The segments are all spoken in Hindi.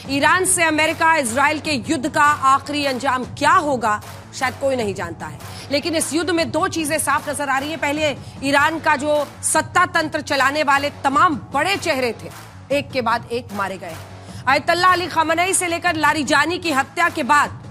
ईरान से अमेरिका इजराइल के युद्ध का आखिरी अंजाम क्या होगा शायद कोई नहीं जानता है, लेकिन इस युद्ध में दो चीजें साफ नजर आ रही है। पहले, ईरान का जो सत्ता तंत्र चलाने वाले तमाम बड़े चेहरे थे, एक के बाद एक मारे गए। आयतुल्लाह अली खामेनी से लेकर लारिजानी की हत्या के बाद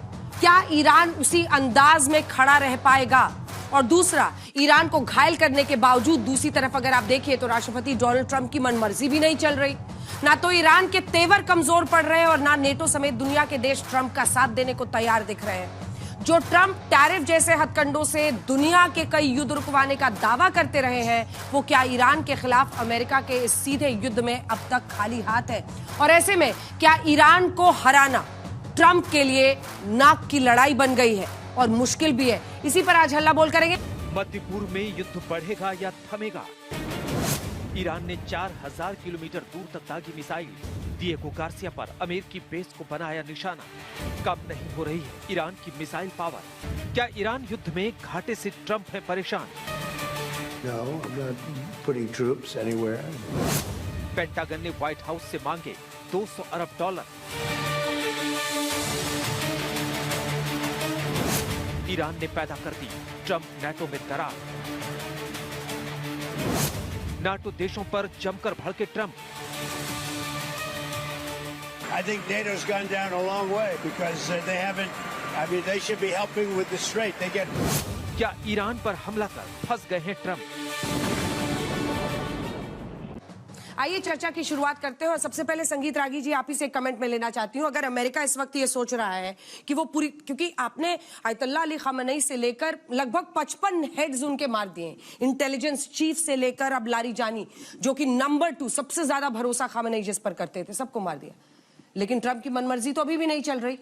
क्या ईरान उसी अंदाज में खड़ा रह पाएगा? और दूसरा, ईरान को घायल करने के बावजूद दूसरी तरफ अगर आप देखिए तो राष्ट्रपति डोनाल्ड ट्रंप की मनमर्जी भी नहीं चल रही। ना तो ईरान के तेवर कमजोर पड़ रहे हैं और ना नेटो समेत दुनिया के देश ट्रंप का साथ देने को तैयार दिख रहे हैं। जो ट्रंप टैरिफ जैसे हथकंडों से दुनिया के कई युद्ध रुकवाने का दावा करते रहे हैं, वो क्या ईरान के खिलाफ अमेरिका के इस सीधे युद्ध में अब तक खाली हाथ है? और ऐसे में क्या ईरान को हराना ट्रंप के लिए नाक की लड़ाई बन गई है और मुश्किल भी है? इसी पर आज हल्ला बोल करेंगे। मध्य पूर्व में युद्ध बढ़ेगा या थमेगा? ईरान ने 4000 किलोमीटर दूर तक दागी मिसाइल दिएगो गार्सिया पर अमेरिकी बेस को बनाया निशाना। कम नहीं हो रही है ईरान की मिसाइल पावर। क्या ईरान युद्ध में घाटे से ट्रंप है परेशान? No, I'm not putting troops anywhere. Pentagon ने व्हाइट हाउस से मांगे $200 अरब। ईरान ने पैदा कर दी ट्रंप नाटो में दरार। नाटो देशों पर जमकर भड़के Trump. I think NATO's gone down a long way because they haven't. I mean, they should be helping with the Strait. They get. क्या ईरान पर हमला कर फंस गए हैं ट्रंप? आइए चर्चा की शुरुआत करते हैं और सबसे पहले संगीत रागी जी, आप ही से कमेंट में लेना चाहती हूं। अगर अमेरिका इस वक्त ये सोच रहा है कि वो पूरी, क्योंकि आपने आयतुल्लाह अली खामेनी से लेकर लगभग 55 हेड्स उनके मार दिए, इंटेलिजेंस चीफ से लेकर अब लारिजानी, जो कि नंबर 2 सबसे ज्यादा भरोसा खामेनी जिस पर करते थे, सबको मार दिया। लेकिन ट्रंप की मनमर्जी तो अभी भी नहीं चल रही।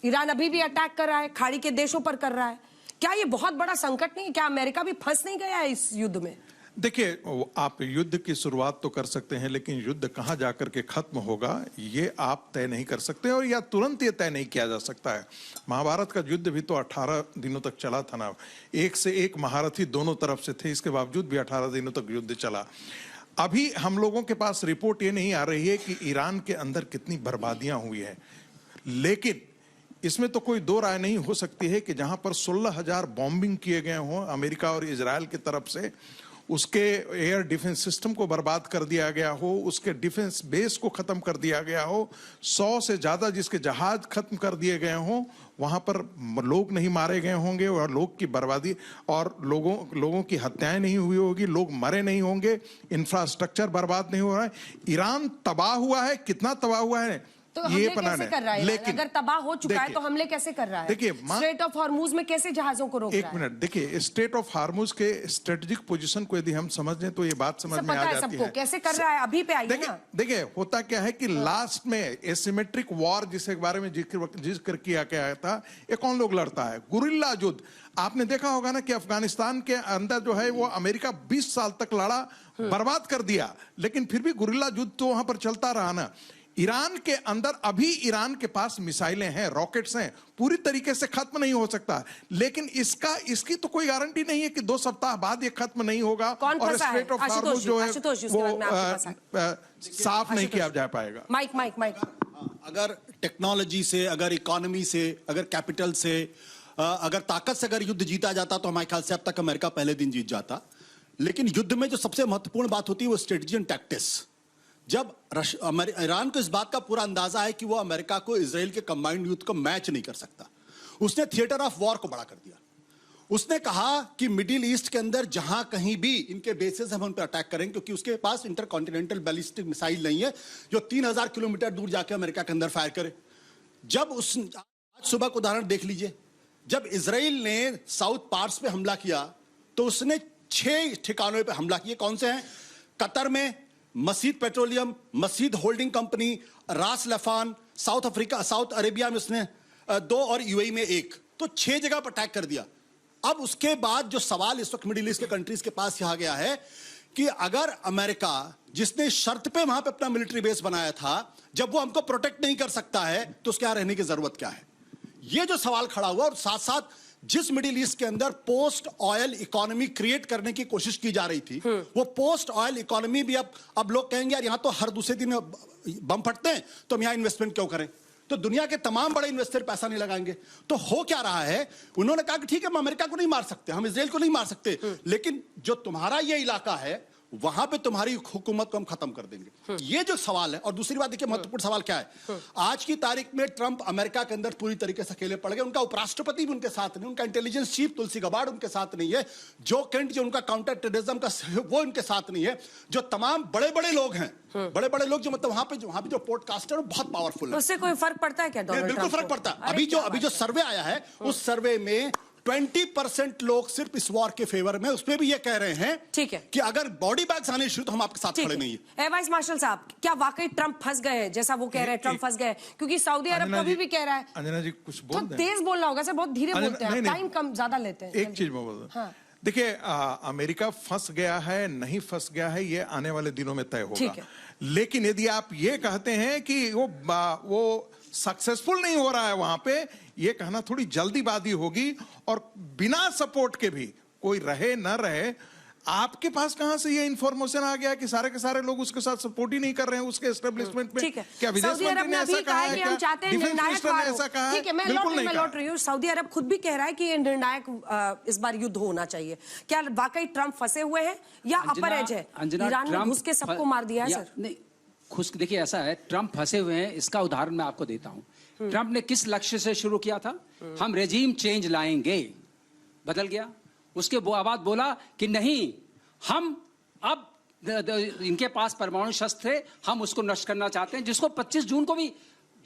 ईरान अभी भी अटैक कर रहा है, खाड़ी के देशों पर कर रहा है। क्या ये बहुत बड़ा संकट नहीं है? क्या अमेरिका भी फंस नहीं गया है इस युद्ध में? देखिए, आप युद्ध की शुरुआत तो कर सकते हैं, लेकिन युद्ध कहां जाकर के खत्म होगा ये आप तय नहीं कर सकते, और या तुरंत ये तय नहीं किया जा सकता है। महाभारत का युद्ध भी तो 18 दिनों तक चला था ना। एक से एक महारथी दोनों तरफ से थे, इसके बावजूद भी 18 दिनों तक युद्ध चला। अभी हम लोगों के पास रिपोर्ट ये नहीं आ रही है कि ईरान के अंदर कितनी बर्बादियां हुई है, लेकिन इसमें तो कोई दो राय नहीं हो सकती है कि जहां पर 16,000 बॉम्बिंग किए गए हों अमेरिका और इजराइल की तरफ से, उसके एयर डिफेंस सिस्टम को बर्बाद कर दिया गया हो, उसके डिफेंस बेस को खत्म कर दिया गया हो, 100 से ज्यादा जिसके जहाज खत्म कर दिए गए हों, वहां पर लोग नहीं मारे गए होंगे और लोग की बर्बादी और लोगों की हत्याएं नहीं हुई होगी, लोग मरे नहीं होंगे, इंफ्रास्ट्रक्चर बर्बाद नहीं हो रहा है। ईरान तबाह हुआ है, कितना तबाह हुआ है तो ये कैसे कर रहा है? लेकिन अगर तबाह हो चुका है तो हमले कैसे कर रहा है? देखिए, स्ट्रेट ऑफ हॉर्मुज में कैसे जहाजों को रोक रहा है? एक मिनट देखिए, स्ट्रेट ऑफ हॉर्मुज के स्ट्रेटेजिक पोजीशन को यदि हम समझ लें तो ये बात समझ में आ जाती है। कैसे कर रहा है अभी पे आइए ना। देखिए, होता क्या है कि लास्ट में एसिमेट्रिक वॉर जिसके बारे में जिक्र किया गया था, ये कौन लोग लड़ता है? गुरिल्ला युद्ध। आपने देखा होगा ना कि अफगानिस्तान के अंदर जो है वो अमेरिका 20 साल तक लड़ा, बर्बाद कर दिया, लेकिन फिर भी गुरिल्ला युद्ध तो वहां पर चलता रहा ना। ईरान के अंदर अभी ईरान के पास मिसाइलें हैं, रॉकेट्स हैं, पूरी तरीके से खत्म नहीं हो सकता, लेकिन इसकी तो कोई गारंटी नहीं है कि 2 सप्ताह बाद ये खत्म नहीं होगा और स्ट्रेट ऑफ हॉर्मुज जो है वो साफ नहीं किया जा पाएगा। माइक अगर टेक्नोलॉजी से, अगर इकोनॉमी से, अगर कैपिटल से, अगर ताकत से अगर युद्ध जीता जाता तो हमारे ख्याल से अब तक अमेरिका पहले दिन जीत जाता। लेकिन युद्ध में जो सबसे महत्वपूर्ण बात होती है वो स्ट्रेटजी एंड टैक्टिक्स। जब ईरान को इस बात का पूरा अंदाजा है कि वो अमेरिका को इजराइल के कंबाइंड युद्ध को मैच नहीं कर सकता, उसने थिएटर ऑफ वॉर को बड़ा कर दिया। उसने कहा कि मिडिल ईस्ट के अंदर जहां कहीं भी इनके बेसेस हम उन पर अटैक करेंगे, क्योंकि उसके पास इंटरकॉन्टिनेंटल बैलिस्टिक मिसाइल नहीं है जो 3000 किलोमीटर दूर जाके अमेरिका के अंदर फायर करे। जब आज सुबह का उदाहरण देख लीजिए, जब इजराइल ने साउथ पार्ट्स पे हमला किया तो उसने 6 ठिकानों पे हमला किए। कौन से हैं? कतर में मसीद पेट्रोलियम, मसीद होल्डिंग कंपनी, रास लफान, साउथ अरेबिया में उसने 2 और यूएई में 1, तो 6 जगह पर अटैक कर दिया। अब उसके बाद जो सवाल इस वक्त मिडिल ईस्ट के कंट्रीज के पास यहाँ गया है कि अगर अमेरिका, जिसने शर्त पे वहां पे अपना मिलिट्री बेस बनाया था, जब वो हमको प्रोटेक्ट नहीं कर सकता है तो उसके यहां रहने की जरूरत क्या है? ये जो सवाल खड़ा हुआ, और साथ साथ जिस मिडिल ईस्ट के अंदर पोस्ट ऑयल इकोनॉमी क्रिएट करने की कोशिश की जा रही थी, वो पोस्ट ऑयल इकोनॉमी भी अब लोग कहेंगे यार यहां तो हर दूसरे दिन बम फटते हैं, तो हम यहां इन्वेस्टमेंट क्यों करें? तो दुनिया के तमाम बड़े इन्वेस्टर पैसा नहीं लगाएंगे। तो हो क्या रहा है, उन्होंने कहा कि ठीक है हम अमेरिका को नहीं मार सकते, हम इजराइल को नहीं मार सकते, लेकिन जो तुम्हारा ये इलाका है वहां पे तुम्हारी हुकूमत को हम खत्म कर देंगे। ये जो सवाल है, और दूसरी बात देखिए महत्वपूर्ण सवाल क्या है, आज की तारीख में ट्रंप अमेरिका के अंदर पूरी तरीके से अकेले पड़ गए। उनका उपराष्ट्रपति भी उनके साथ नहीं, उनका इंटेलिजेंस चीफ तुलसी गबार्ड उनके साथ नहीं है, जो केंट जो उनका काउंटर टेररिज्म का वो उनके साथ नहीं है, जो तमाम बड़े बड़े लोग हैं, बड़े बड़े लोग जो मतलब वहां पे जो पॉडकास्टर है बहुत पावरफुल है। उससे कोई फर्क पड़ता है क्या? बिल्कुल फर्क पड़ता है। अभी जो सर्वे आया है, उस सर्वे में 20% लोग सिर्फ इस वॉर के फेवर में, उसमें भी ये कह रहे हैं ठीक है कि अगर बॉडी बैग्स आने शुरू तो हम आपके साथ खड़े नहीं है। वाइस मार्शल साहब, क्या वाकई ट्रंप फंस गए हैं जैसा वो कह रहे हैं? ट्रंप फंस गए क्योंकि सऊदी अरब कभी भी कह रहा है। अंजना जी कुछ बोल दें। तेज बोलना होगा सर, बहुत धीरे बोलते हैं, टाइम कम ज्यादा लेते हैं। एक चीज मैं बोल दूं, देखिए अमेरिका फंस गया है नहीं फंस गया है ये आने वाले दिनों में तय होगा, लेकिन यदि आप ये कहते हैं कि वो सक्सेसफुल नहीं हो रहा है वहां पे, ये कहना थोड़ी जल्दीबाजी होगी। और बिना सपोर्ट के भी कोई रहे न रहे, आपके पास कहां से ये इंफॉर्मेशन आ गया कि सारे के सारे लोग उसके साथ सपोर्ट ही नहीं कर रहे हैं उसके एस्टेब्लिशमेंट में? क्या विदेश मंत्री ने ऐसा कहा है? हम चाहते हैं निर्णायक वार हो। ऐसा कहा है? बिल्कुल नहीं लौट रही हूँ। सऊदी अरब खुद भी कह रहा है कि ये निर्णायक इस बार युद्ध होना चाहिए। क्या वाकई ट्रंप फंसे हुए हैं या अपर एज है? ईरान ने घुस के सबको मार दिया है सर। नहीं, खुश देखिए ऐसा है, ट्रंप फंसे हुए हैं, इसका उदाहरण मैं आपको देता हूं। ट्रंप ने किस लक्ष्य से शुरू किया था? हम रेजीम चेंज लाएंगे, बदल गया। उसके बाद बोला कि नहीं, हम अब इनके पास परमाणु शस्त्र थे, हम उसको नष्ट करना चाहते हैं, जिसको 25 जून को भी,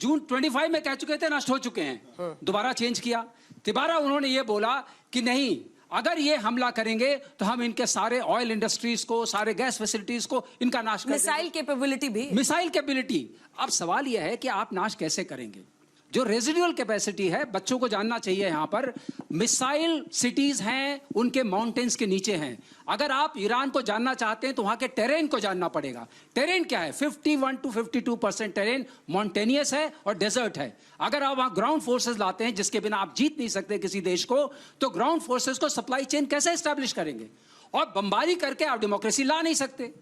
जून 25 में कह चुके थे नष्ट हो चुके हैं। दोबारा चेंज किया। दोबारा उन्होंने ये बोला कि नहीं, अगर ये हमला करेंगे तो हम इनके सारे ऑयल इंडस्ट्रीज को, सारे गैस फैसिलिटीज को इनका नाश करेंगे। मिसाइल कैपेबिलिटी भी, मिसाइल कैपेबिलिटी। अब सवाल यह है कि आप नाश कैसे करेंगे? जो रेजिडुअल कैपेसिटी है, बच्चों को जानना चाहिए यहां पर, मिसाइल सिटीज हैं उनके माउंटेन्स के नीचे हैं। अगर आप ईरान को जानना चाहते हैं तो वहां के टेरेन को जानना पड़ेगा। टेरेन क्या है? 51 to 52% टेरेन मॉन्टेनियस है और डेजर्ट है। अगर आप वहां ग्राउंड फोर्सेस लाते हैं, जिसके बिना आप जीत नहीं सकते किसी देश को, तो ग्राउंड फोर्सेस को सप्लाई चेन कैसे एस्टैब्लिश करेंगे? और बमबारी करके आप डेमोक्रेसी ला नहीं सकते।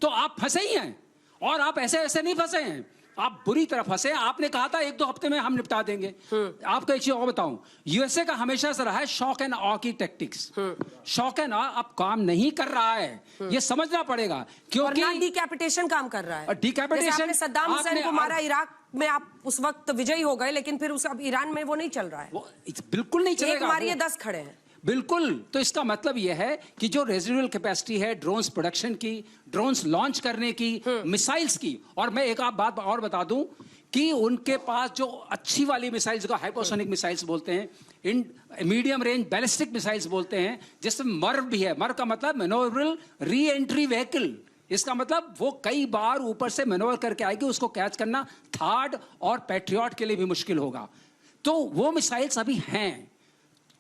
तो आप फंसे ही हैं, और आप ऐसे ऐसे नहीं फंसे हैं, आप बुरी तरह फंसे। आपने कहा था 1-2 हफ्ते में हम निपटा देंगे। आपको एक चीज और बताऊं, यूएसए का हमेशा से रहा है शॉक एंड ऑ की टैक्टिक्स। शॉक एंड ऑ अब काम नहीं कर रहा है, ये समझना पड़ेगा, क्योंकि डिकैपिटेशन काम कर रहा है। डिकैपिटेशन, सद्दाम हुसैन को मारा इराक में, आप उस वक्त विजयी हो गए, लेकिन फिर अब ईरान में वो नहीं चल रहा है। वो बिल्कुल नहीं चलेगा। एक मारिए 10 खड़े हैं। बिल्कुल। तो इसका मतलब यह है कि जो रेजिडुअल कैपेसिटी है ड्रोन्स प्रोडक्शन की, ड्रोन्स लॉन्च करने की, मिसाइल्स की, और मैं एक बात और बता दूं कि उनके पास जो अच्छी वाली मिसाइल्स को हाइपरसोनिक मिसाइल्स बोलते हैं, in medium range ballistic missiles बोलते हैं, जिसमें मर्व भी है। मर्व का मतलब मैनोवरेबल री एंट्री व्हीकल। इसका मतलब वो कई बार ऊपर से मैनोवर करके आएगी, उसको कैच करना थार्ड और पैट्रियट के लिए भी मुश्किल होगा। तो वो मिसाइल्स अभी हैं।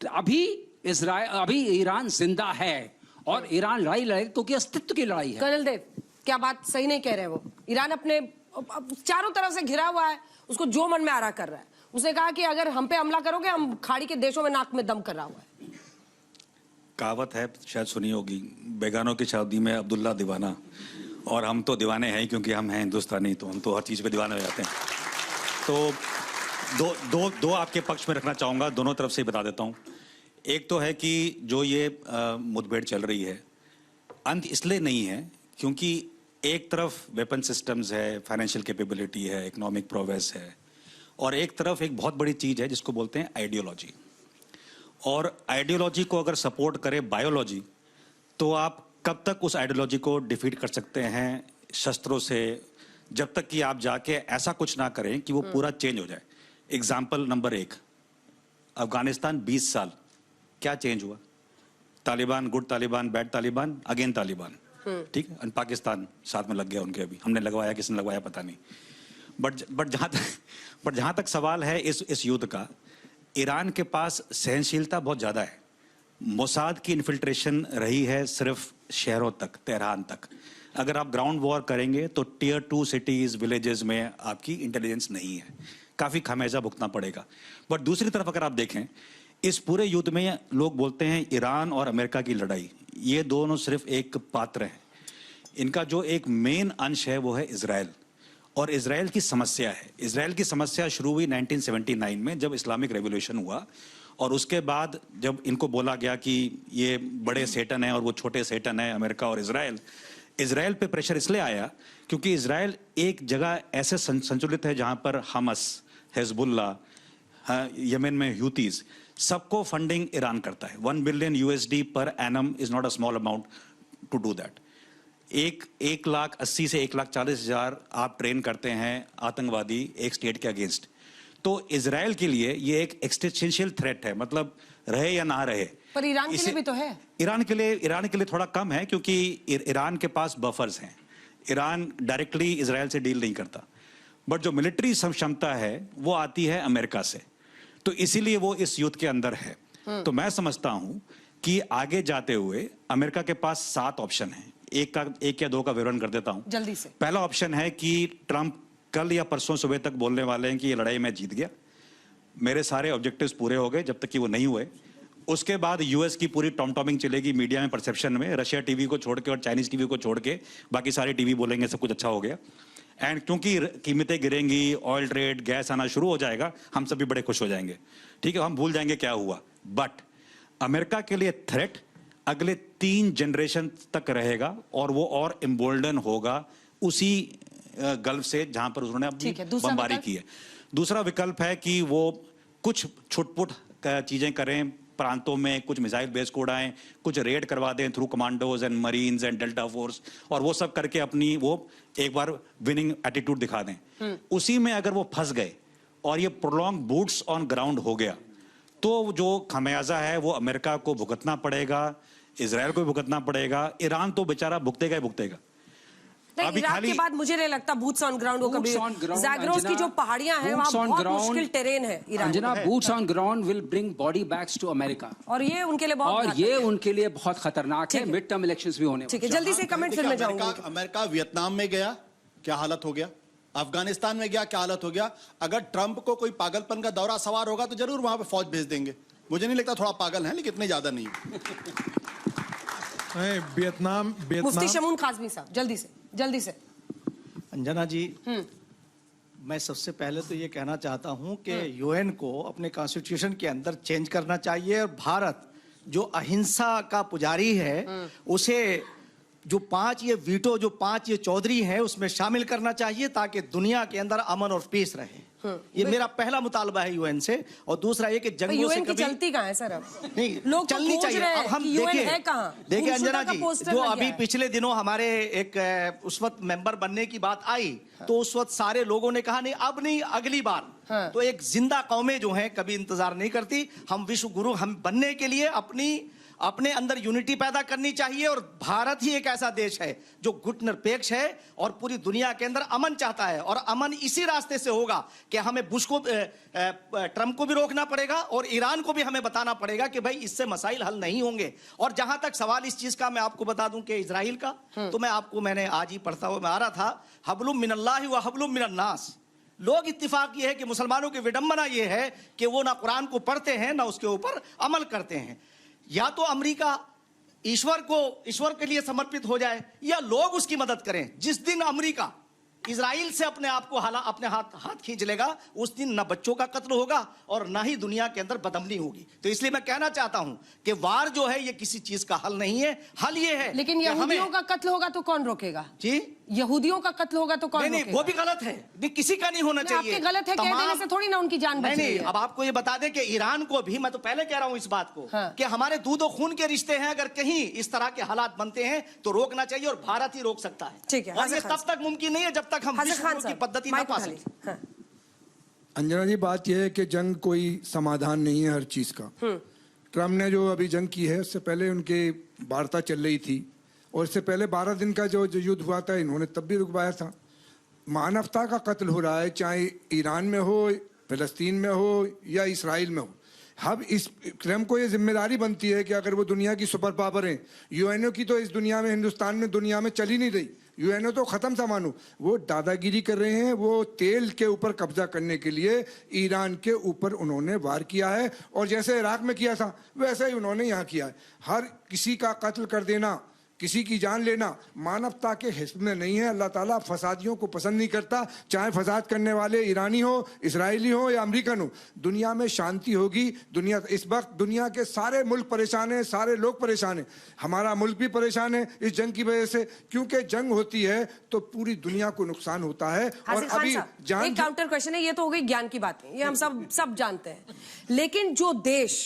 अभी ईरान जिंदा है, और ईरान लड़ाई लड़ेगा क्योंकि अस्तित्व की लड़ाई है। कर्नल देव, क्या बात सही नहीं कह रहे वो? ईरान अपने चारों तरफ से घिरा हुआ है, उसको जो मन में आ रहा कर रहा है। उसने कहा कि अगर हम पे हमला करोगे, हम खाड़ी के देशों में नाक में दम कर रहा हुआ है। कहावत है, शायद सुनी होगी, बेगानों की शादी में अब्दुल्ला दीवाना। और हम तो दीवाने हैं क्योंकि हम हैं हिंदुस्तानी, तो हम तो हर चीज पे दीवाने हो जाते हैं। तो दो आपके पक्ष में रखना चाहूंगा, दोनों तरफ से बता देता हूं। एक तो है कि जो ये मुठभेड़ चल रही है, अंत इसलिए नहीं है क्योंकि एक तरफ वेपन सिस्टम्स है, फाइनेंशियल कैपेबिलिटी है, इकोनॉमिक प्रोग्रेस है, और एक तरफ एक बहुत बड़ी चीज है जिसको बोलते हैं आइडियोलॉजी। और आइडियोलॉजी को अगर सपोर्ट करे बायोलॉजी, तो आप कब तक उस आइडियोलॉजी को डिफीट कर सकते हैं शस्त्रों से, जब तक कि आप जाके ऐसा कुछ ना करें कि वो पूरा चेंज हो जाए। एग्जाम्पल नंबर 1, अफगानिस्तान 20 साल क्या चेंज हुआ? Taliban, good Taliban, bad Taliban, again Taliban, ठीक है। पाकिस्तान साथ में लग गया उनके, अभी हमने लगवाया, किसने लगवाया पता नहीं। बट जहां तक सवाल है इस युद्ध का, ईरान के पास सहनशीलता बहुत ज्यादा है। मोसाद की इन्फिल्ट्रेशन रही है सिर्फ शहरों तक, तेहरान तक। अगर आप ग्राउंड वॉर करेंगे तो टियर 2 सिटीज, विलेजेस में आपकी इंटेलिजेंस नहीं है, काफी खामियाजा भुगतना पड़ेगा। बट दूसरी तरफ अगर आप देखें, इस पूरे युद्ध में लोग बोलते हैं ईरान और अमेरिका की लड़ाई, ये दोनों सिर्फ एक पात्र हैं। इनका जो एक मेन अंश है वो है इजराइल, और इजराइल की समस्या है। इजराइल की समस्या शुरू हुई 1979 में जब इस्लामिक रेवोल्यूशन हुआ, और उसके बाद जब इनको बोला गया कि ये बड़े सेटन है और वो छोटे सेटन है, अमेरिका और इजराइल पे प्रेशर इसलिए आया क्योंकि इजराइल एक जगह ऐसे संचलित है जहां पर हमस, हिजबुल्ला, यमन में ह्यूतीज, सबको फंडिंग ईरान करता है। 1 बिलियन USD पर एनम is not a small amount to do that. 1,80,000 से 1,40,000 आप ट्रेन करते हैं आतंकवादी एक स्टेट के अगेंस्ट। तो इजराइल के लिए ये एक एक्सिस्टेंशियल थ्रेट है, मतलब रहे या ना रहे। पर ईरान के लिए भी तो है। ईरान के लिए थोड़ा कम है क्योंकि ईरान के पास बफर्स हैं। ईरान डायरेक्टली इजराइल से डील नहीं करता, बट जो मिलिट्री क्षमता है वो आती है अमेरिका से, तो इसीलिए वो इस युद्ध के अंदर है। तो मैं समझता हूं कि आगे जाते हुए अमेरिका के पास 7 ऑप्शन हैं। एक या दो का विवरण कर देता हूं जल्दी से। पहला ऑप्शन है कि ट्रंप कल या परसों सुबह तक बोलने वाले हैं कि ये लड़ाई मैं जीत गया, मेरे सारे ऑब्जेक्टिव्स पूरे हो गए। जब तक कि वो नहीं हुए, उसके बाद यूएस की पूरी टॉमटॉमिंग चलेगी मीडिया में, परसेप्शन में। रशिया टीवी को छोड़ के और चाइनीज टीवी को छोड़ के बाकी सारे टीवी बोलेंगे सब कुछ अच्छा हो गया। एंड क्योंकि कीमतें गिरेंगी, ऑयल ट्रेड, गैस आना शुरू हो जाएगा, हम सभी बड़े खुश हो जाएंगे। ठीक है, हम भूल जाएंगे क्या हुआ। बट अमेरिका के लिए थ्रेट अगले 3 जनरेशन तक रहेगा, और वो और एम्बोल्डन होगा उसी गल्फ से जहां पर उन्होंने अपनी बमबारी की है। दूसरा विकल्प है कि वो कुछ छुटपुट चीजें करें, प्रांतों में कुछ मिसाइल बेस को उड़ाएं, कुछ रेड करवा दें through commandos and marines and delta force, और वो सब करके अपनी वो एक बार विनिंग एटीट्यूड दिखा दें। उसी में अगर वो फंस गए और ये प्रोलॉन्ग बूट्स ऑन ग्राउंड हो गया, तो जो खमियाजा है वो अमेरिका को भुगतना पड़ेगा, इजराइल को भी भुगतना पड़ेगा। ईरान तो बेचारा भुगतेगा ही भुगतेगा। अभी इराक के बाद मुझे नहीं लगता बूट्स ऑन ग्राउंड हो कभी। ज़ैग्रोस की जो पहाड़ियां हैं वहां बहुत मुश्किल टेरेन है Iran. Anjana, boots on ground will bring body bags to America, और ये उनके लिए बहुत खतरनाक है। मिड टर्म इलेक्शंस भी होने। ठीक है, जल्दी से कमेंट फिर मैं जाऊंगा। अमेरिका वियतनाम में गया, क्या हालत हो गया? अफगानिस्तान में गया, क्या हालत हो गया? अगर ट्रंप को कोई पागलपन का दौरा सवार होगा तो जरूर वहां पे फौज भेज देंगे। मुझे नहीं लगता, थोड़ा पागल है लेकिन इतने ज्यादा नहीं। वियतनाम मुफ्ती शमून काज़मी साहब, जल्दी से। अंजना जी, मैं सबसे पहले तो ये कहना चाहता हूं कि यूएन को अपने कॉन्स्टिट्यूशन के अंदर चेंज करना चाहिए, और भारत जो अहिंसा का पुजारी है उसे जो 5 ये चौधरी हैं उसमें शामिल करना चाहिए, ताकि दुनिया के अंदर अमन और पीस रहे। ये मेरा पहला मुतालबा है यूएन से। और दूसरा ये कि जंगों से कभी चलती कहाँ है सर? अब नहीं, लोग चलनी चाहिए। अब हम देखिए अंजना जी, जो अभी पिछले दिनों हमारे एक उस वक्त मेंबर बनने की बात आई, तो उस वक्त सारे लोगों ने कहा नहीं अब नहीं, अगली बार। तो एक जिंदा कौमें जो हैं कभी इंतजार नहीं करती। हम विश्व गुरु हम बनने के लिए अपने अंदर यूनिटी पैदा करनी चाहिए, और भारत ही एक ऐसा देश है जो गुटनिरपेक्ष है और पूरी दुनिया के अंदर अमन चाहता है। और अमन इसी रास्ते से होगा कि हमें बुश को, ट्रंप को भी रोकना पड़ेगा, और ईरान को भी हमें बताना पड़ेगा कि भाई इससे मसाइल हल नहीं होंगे। और जहां तक सवाल इस चीज का, मैं आपको बता दूं कि इजराइल का, तो मैंने आज ही पढ़ता हुआ मैं आ रहा था, हब्लुम मिनल्लाहि व हब्लुम मिनन्नास। लोग इत्तिफाक ये है कि मुसलमानों की विडंबना ये है कि वो ना कुरान को पढ़ते हैं ना उसके ऊपर अमल करते हैं। या तो अमेरिका ईश्वर के लिए समर्पित हो जाए, या लोग उसकी मदद करें। जिस दिन अमेरिका इजराइल से अपने हाथ खींच लेगा, उस दिन ना बच्चों का कत्ल होगा और ना ही दुनिया के अंदर बदअमनी होगी। तो इसलिए मैं कहना चाहता हूं कि वार जो है ये किसी चीज का हल नहीं है। हल ये है, लेकिन यहूदियों का कत्ल होगा तो कौन रोकेगा? जी, यहूदियों का कत्ल होगा तो कौन रोकेगा? नहीं, वो भी गलत है, किसी का नहीं होना चाहिए। आपके गलत है कह देने से थोड़ी ना उनकी जान बचेगी। नहीं, अब आपको ये बता दें कि ईरान को भी, मैं तो पहले कह रहा हूं इस बात को, कि हमारे दूध और खून के रिश्ते हैं। अगर कहीं इस तरह के हालात बनते हैं तो रोकना चाहिए, और भारत ही रोक सकता है। ठीक है, और ये तब तक मुमकिन नहीं है जब तक हम की पद्धति ना पा सकें। अंजना जी, बात यह है कि जंग कोई समाधान नहीं है हर चीज का। ट्रम्प ने जो अभी जंग की है, उससे पहले उनकी वार्ता चल रही थी, और इससे पहले 12 दिन का जो युद्ध हुआ था इन्होंने तब भी रुकवाया था। मानवता का कत्ल हो रहा है, चाहे ईरान में हो, फिलिस्तीन में हो या इसराइल में हो। अब इस ट्रम्प को ये जिम्मेदारी बनती है कि अगर वो दुनिया की सुपर पावर है, यूएनओ की तो इस दुनिया में, हिंदुस्तान में, दुनिया में चल ही नहीं रही। यूएनओ तो खत्म सामानो, वो दादागिरी कर रहे हैं। वो तेल के ऊपर कब्जा करने के लिए ईरान के ऊपर उन्होंने वार किया है, और जैसे इराक में किया था वैसे ही उन्होंने यहाँ किया है। हर किसी का कत्ल कर देना, किसी की जान लेना मानवता के हिस्से में नहीं है। अल्लाह ताला फसादियों को पसंद नहीं करता, चाहे फसाद करने वाले ईरानी हो, इसराइली हो या अमेरिकन हो। दुनिया में शांति होगी। दुनिया इस वक्त दुनिया के सारे मुल्क परेशान हैं, सारे लोग परेशान हैं। हमारा मुल्क भी परेशान है इस जंग की वजह से, क्योंकि जंग होती है तो पूरी दुनिया को नुकसान होता है। और अभी एक काउंटर क्वेश्चन है, ये तो हो गई ज्ञान की बात, ये हम सब जानते हैं, लेकिन जो देश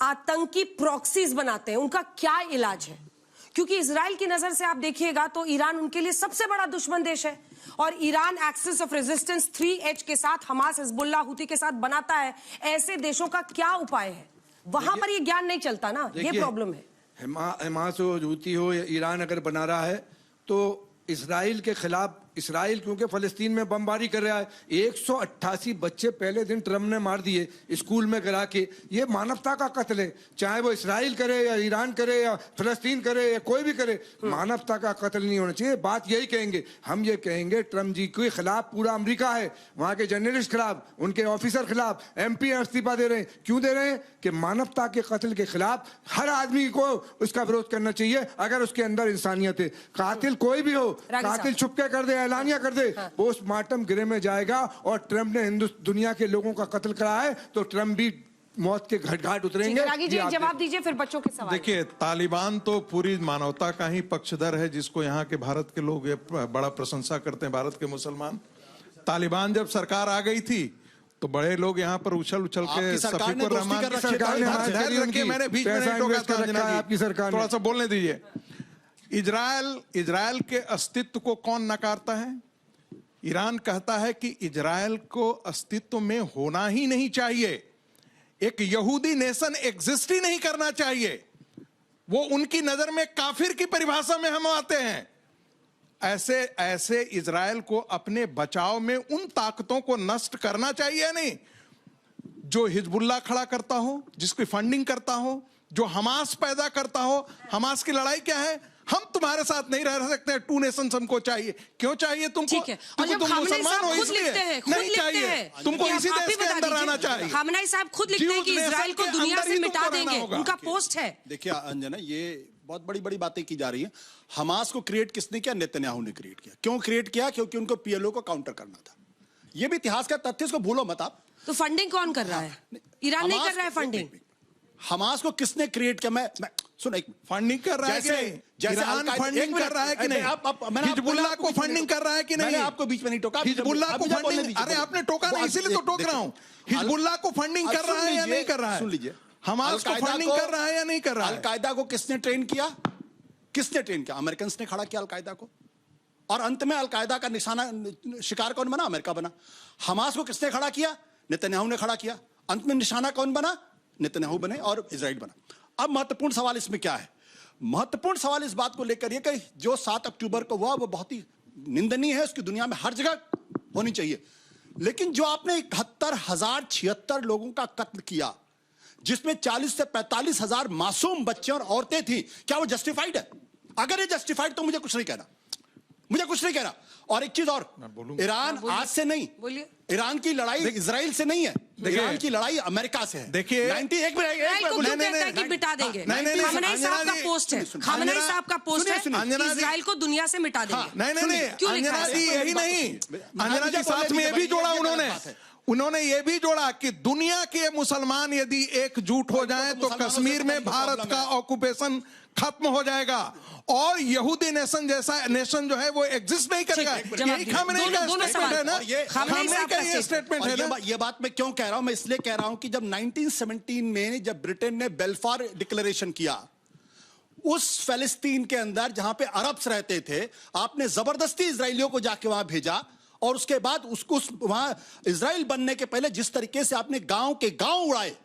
आतंकी प्रॉक्सीज बनाते हैं उनका क्या इलाज है? क्योंकि इजराइल की नजर से आप देखिएगा तो ईरान उनके लिए सबसे बड़ा दुश्मन देश है, और Iran axis of resistance 3H के साथ हमास, हिजबुल्लाह, हुती के साथ बनाता है। ऐसे देशों का क्या उपाय है? वहां पर ये ज्ञान नहीं चलता ना, ये प्रॉब्लम है। हमास हो, हुती हो या ईरान अगर बना रहा है तो इसराइल के खिलाफ, इसराइल क्योंकि फलस्तीन में बमबारी कर रहा है, 188 बच्चे पहले दिन ट्रम्प ने मार दिए स्कूल में गिरा के। ये मानवता का कत्ल है, चाहे वो इसराइल करे या ईरान करे या फलस्तीन करे या कोई भी करे, मानवता का कत्ल नहीं होना चाहिए। बात यही कहेंगे हम, ये कहेंगे ट्रम्प जी के खिलाफ पूरा अमेरिका है, वहां के जर्नलिस्ट खिलाफ, उनके ऑफिसर खिलाफ MP इस्तीफा दे रहे हैं। क्यों दे रहे हैं? कि मानवता के कत्ल के खिलाफ हर आदमी को उसका विरोध करना चाहिए अगर उसके अंदर इंसानियत है। कातिल कोई भी हो, कातिल छुपके कर दे, ऐलानिया कर दे, पोस्टमार्टम गिरे में जाएगा। और ट्रम्प ने दुनिया के लोगों का कत्ल करा है तो ट्रम्प भी मौत के घाट उतरेंगे। जवाब दीजिए फिर बच्चों के सवाल। देखिए, तालिबान तो पूरी मानवता का ही पक्षधर है, जिसको यहाँ के भारत के लोग ये बड़ा प्रशंसा करते हैं, भारत के मुसलमान। तालिबान जब सरकार आ गई थी तो बड़े लोग यहाँ पर उछल के सफीकुर रहमान की सरकार ने, मैंने बीच में नहीं टोका था अंजना जी, आपकी सरकार थोड़ा सा बोलने दीजिए। इजराइल के अस्तित्व को कौन नकारता है? ईरान कहता है कि इजराइल को अस्तित्व में होना ही नहीं चाहिए, एक यहूदी नेशन एग्जिस्ट ही नहीं करना चाहिए। वो उनकी नजर में काफिर की परिभाषा में हम आते हैं। ऐसे इजराइल को अपने बचाव में उन ताकतों को नष्ट करना चाहिए नहीं जो हिजबुल्लाह खड़ा करता हो, जिसकी फंडिंग करता हो, जो हमास पैदा करता हो। हमास की लड़ाई क्या है? हम तुम्हारे साथ नहीं रह सकते, 2 नेशन हमको चाहिए। क्यों चाहिए तुमको? तुम मुसलमान हो इसलिए नहीं चाहिए, तुमको इसी देश के अंदर रहना चाहिए। खामनेई साहब खुद लिखते हैं कि इजराइल को दुनिया से मिटा देंगे, उनका पोस्ट है। देखिए अंजना, ये बहुत बड़ी बड़ी बातें की जा रही हैं। हमास को क्रिएट किसने किया? नेतन्याहू ने क्रिएट किया। क्यों क्रिएट किया? क्योंकि उनको PLO को काउंटर करना था। ये भी इतिहास का तथ्य, इसको भूलो मत आप। तो फंडिंग कौन कर रहा है? ईरान नहीं कर रहा है फंडिंग। हमास को किसने क्रिएट किया? मैं सुन, एक फंडिंग कर रहा है कि नहीं? ईरान फंडिंग कर रहा है कि नहीं? हिजबुल्लाह को फंडिंग कर रहा है कि नहीं? मैंने आपको बीच में नहीं टोका। हिजबुल्लाह को फंडिंग, अरे आपने टोका नहीं, इसीलिए तो टोक रहा हूं। हिजबुल्लाह को फंडिंग कर रहा है या नहीं कर रहा है? सुन लीजिए, हमास को फंडिंग कर रहा है या नहीं कर रहा है? अलकायदा को किसने ट्रेन किया? किसने ट्रेन किया? अमेरिकन ने खड़ा किया अलकायदा को, और अंत में अलकायदा का निशाना शिकार कौन बना? अमेरिका बना। हमास को किसने खड़ा किया? नेतन्याहू ने खड़ा किया। अंत में निशाना कौन बना? नेतन्याहू बने और इजराइल बना। अब महत्वपूर्ण सवाल इसमें क्या है? महत्वपूर्ण सवाल इस बात को लेकर ये कि जो 7 अक्टूबर को हुआ वो बहुत ही निंदनीय है, उसकी दुनिया में हर जगह होनी चाहिए। लेकिन जो आपने 71,076 लोगों का कत्ल किया, जिसमें 40 से 45 हजार मासूम बच्चे और औरतें थी, क्या वो जस्टिफाइड है? अगर ये जस्टिफाइड तो मुझे कुछ नहीं कहना, मुझे कुछ नहीं कहना। और एक चीज और, ईरान आज से नहीं, ईरान की लड़ाई इजराइल से नहीं है, ईरान की लड़ाई अमेरिका से है। देखिए, 91 में बिटा देंगे। खामनेई साहब का पोस्ट है, खामनेई साहब का पोस्ट है, इजराइल को दुनिया से मिटा देंगे। नहीं, अंजना जी यही नहीं, अंजना जी साथ में ये भी जोड़ा उन्होंने ये भी जोड़ा कि दुनिया के मुसलमान यदि एकजुट हो जाएं तो कश्मीर में भारत का ऑक्यूपेशन खत्म हो जाएगा और यहूदी नेशन जैसा नेशन जो है वो एग्जिस्ट नहीं करेगा। यही खामनेई का स्टेटमेंट है ना, खामनेई का ये स्टेटमेंट है ना। ये बात मैं क्यों कह रहा हूं? मैं इसलिए कह रहा हूं कि जब 1917 में जब ब्रिटेन ने बेल्फार डिक्लेरेशन किया, उस फलस्तीन के अंदर जहां पे अरब्स रहते थे, आपने जबरदस्ती इजराइलियों को जाके वहां भेजा, और उसके बाद उसको वहां इजराइल बनने के पहले जिस तरीके से आपने गांव के गांव उड़ाए,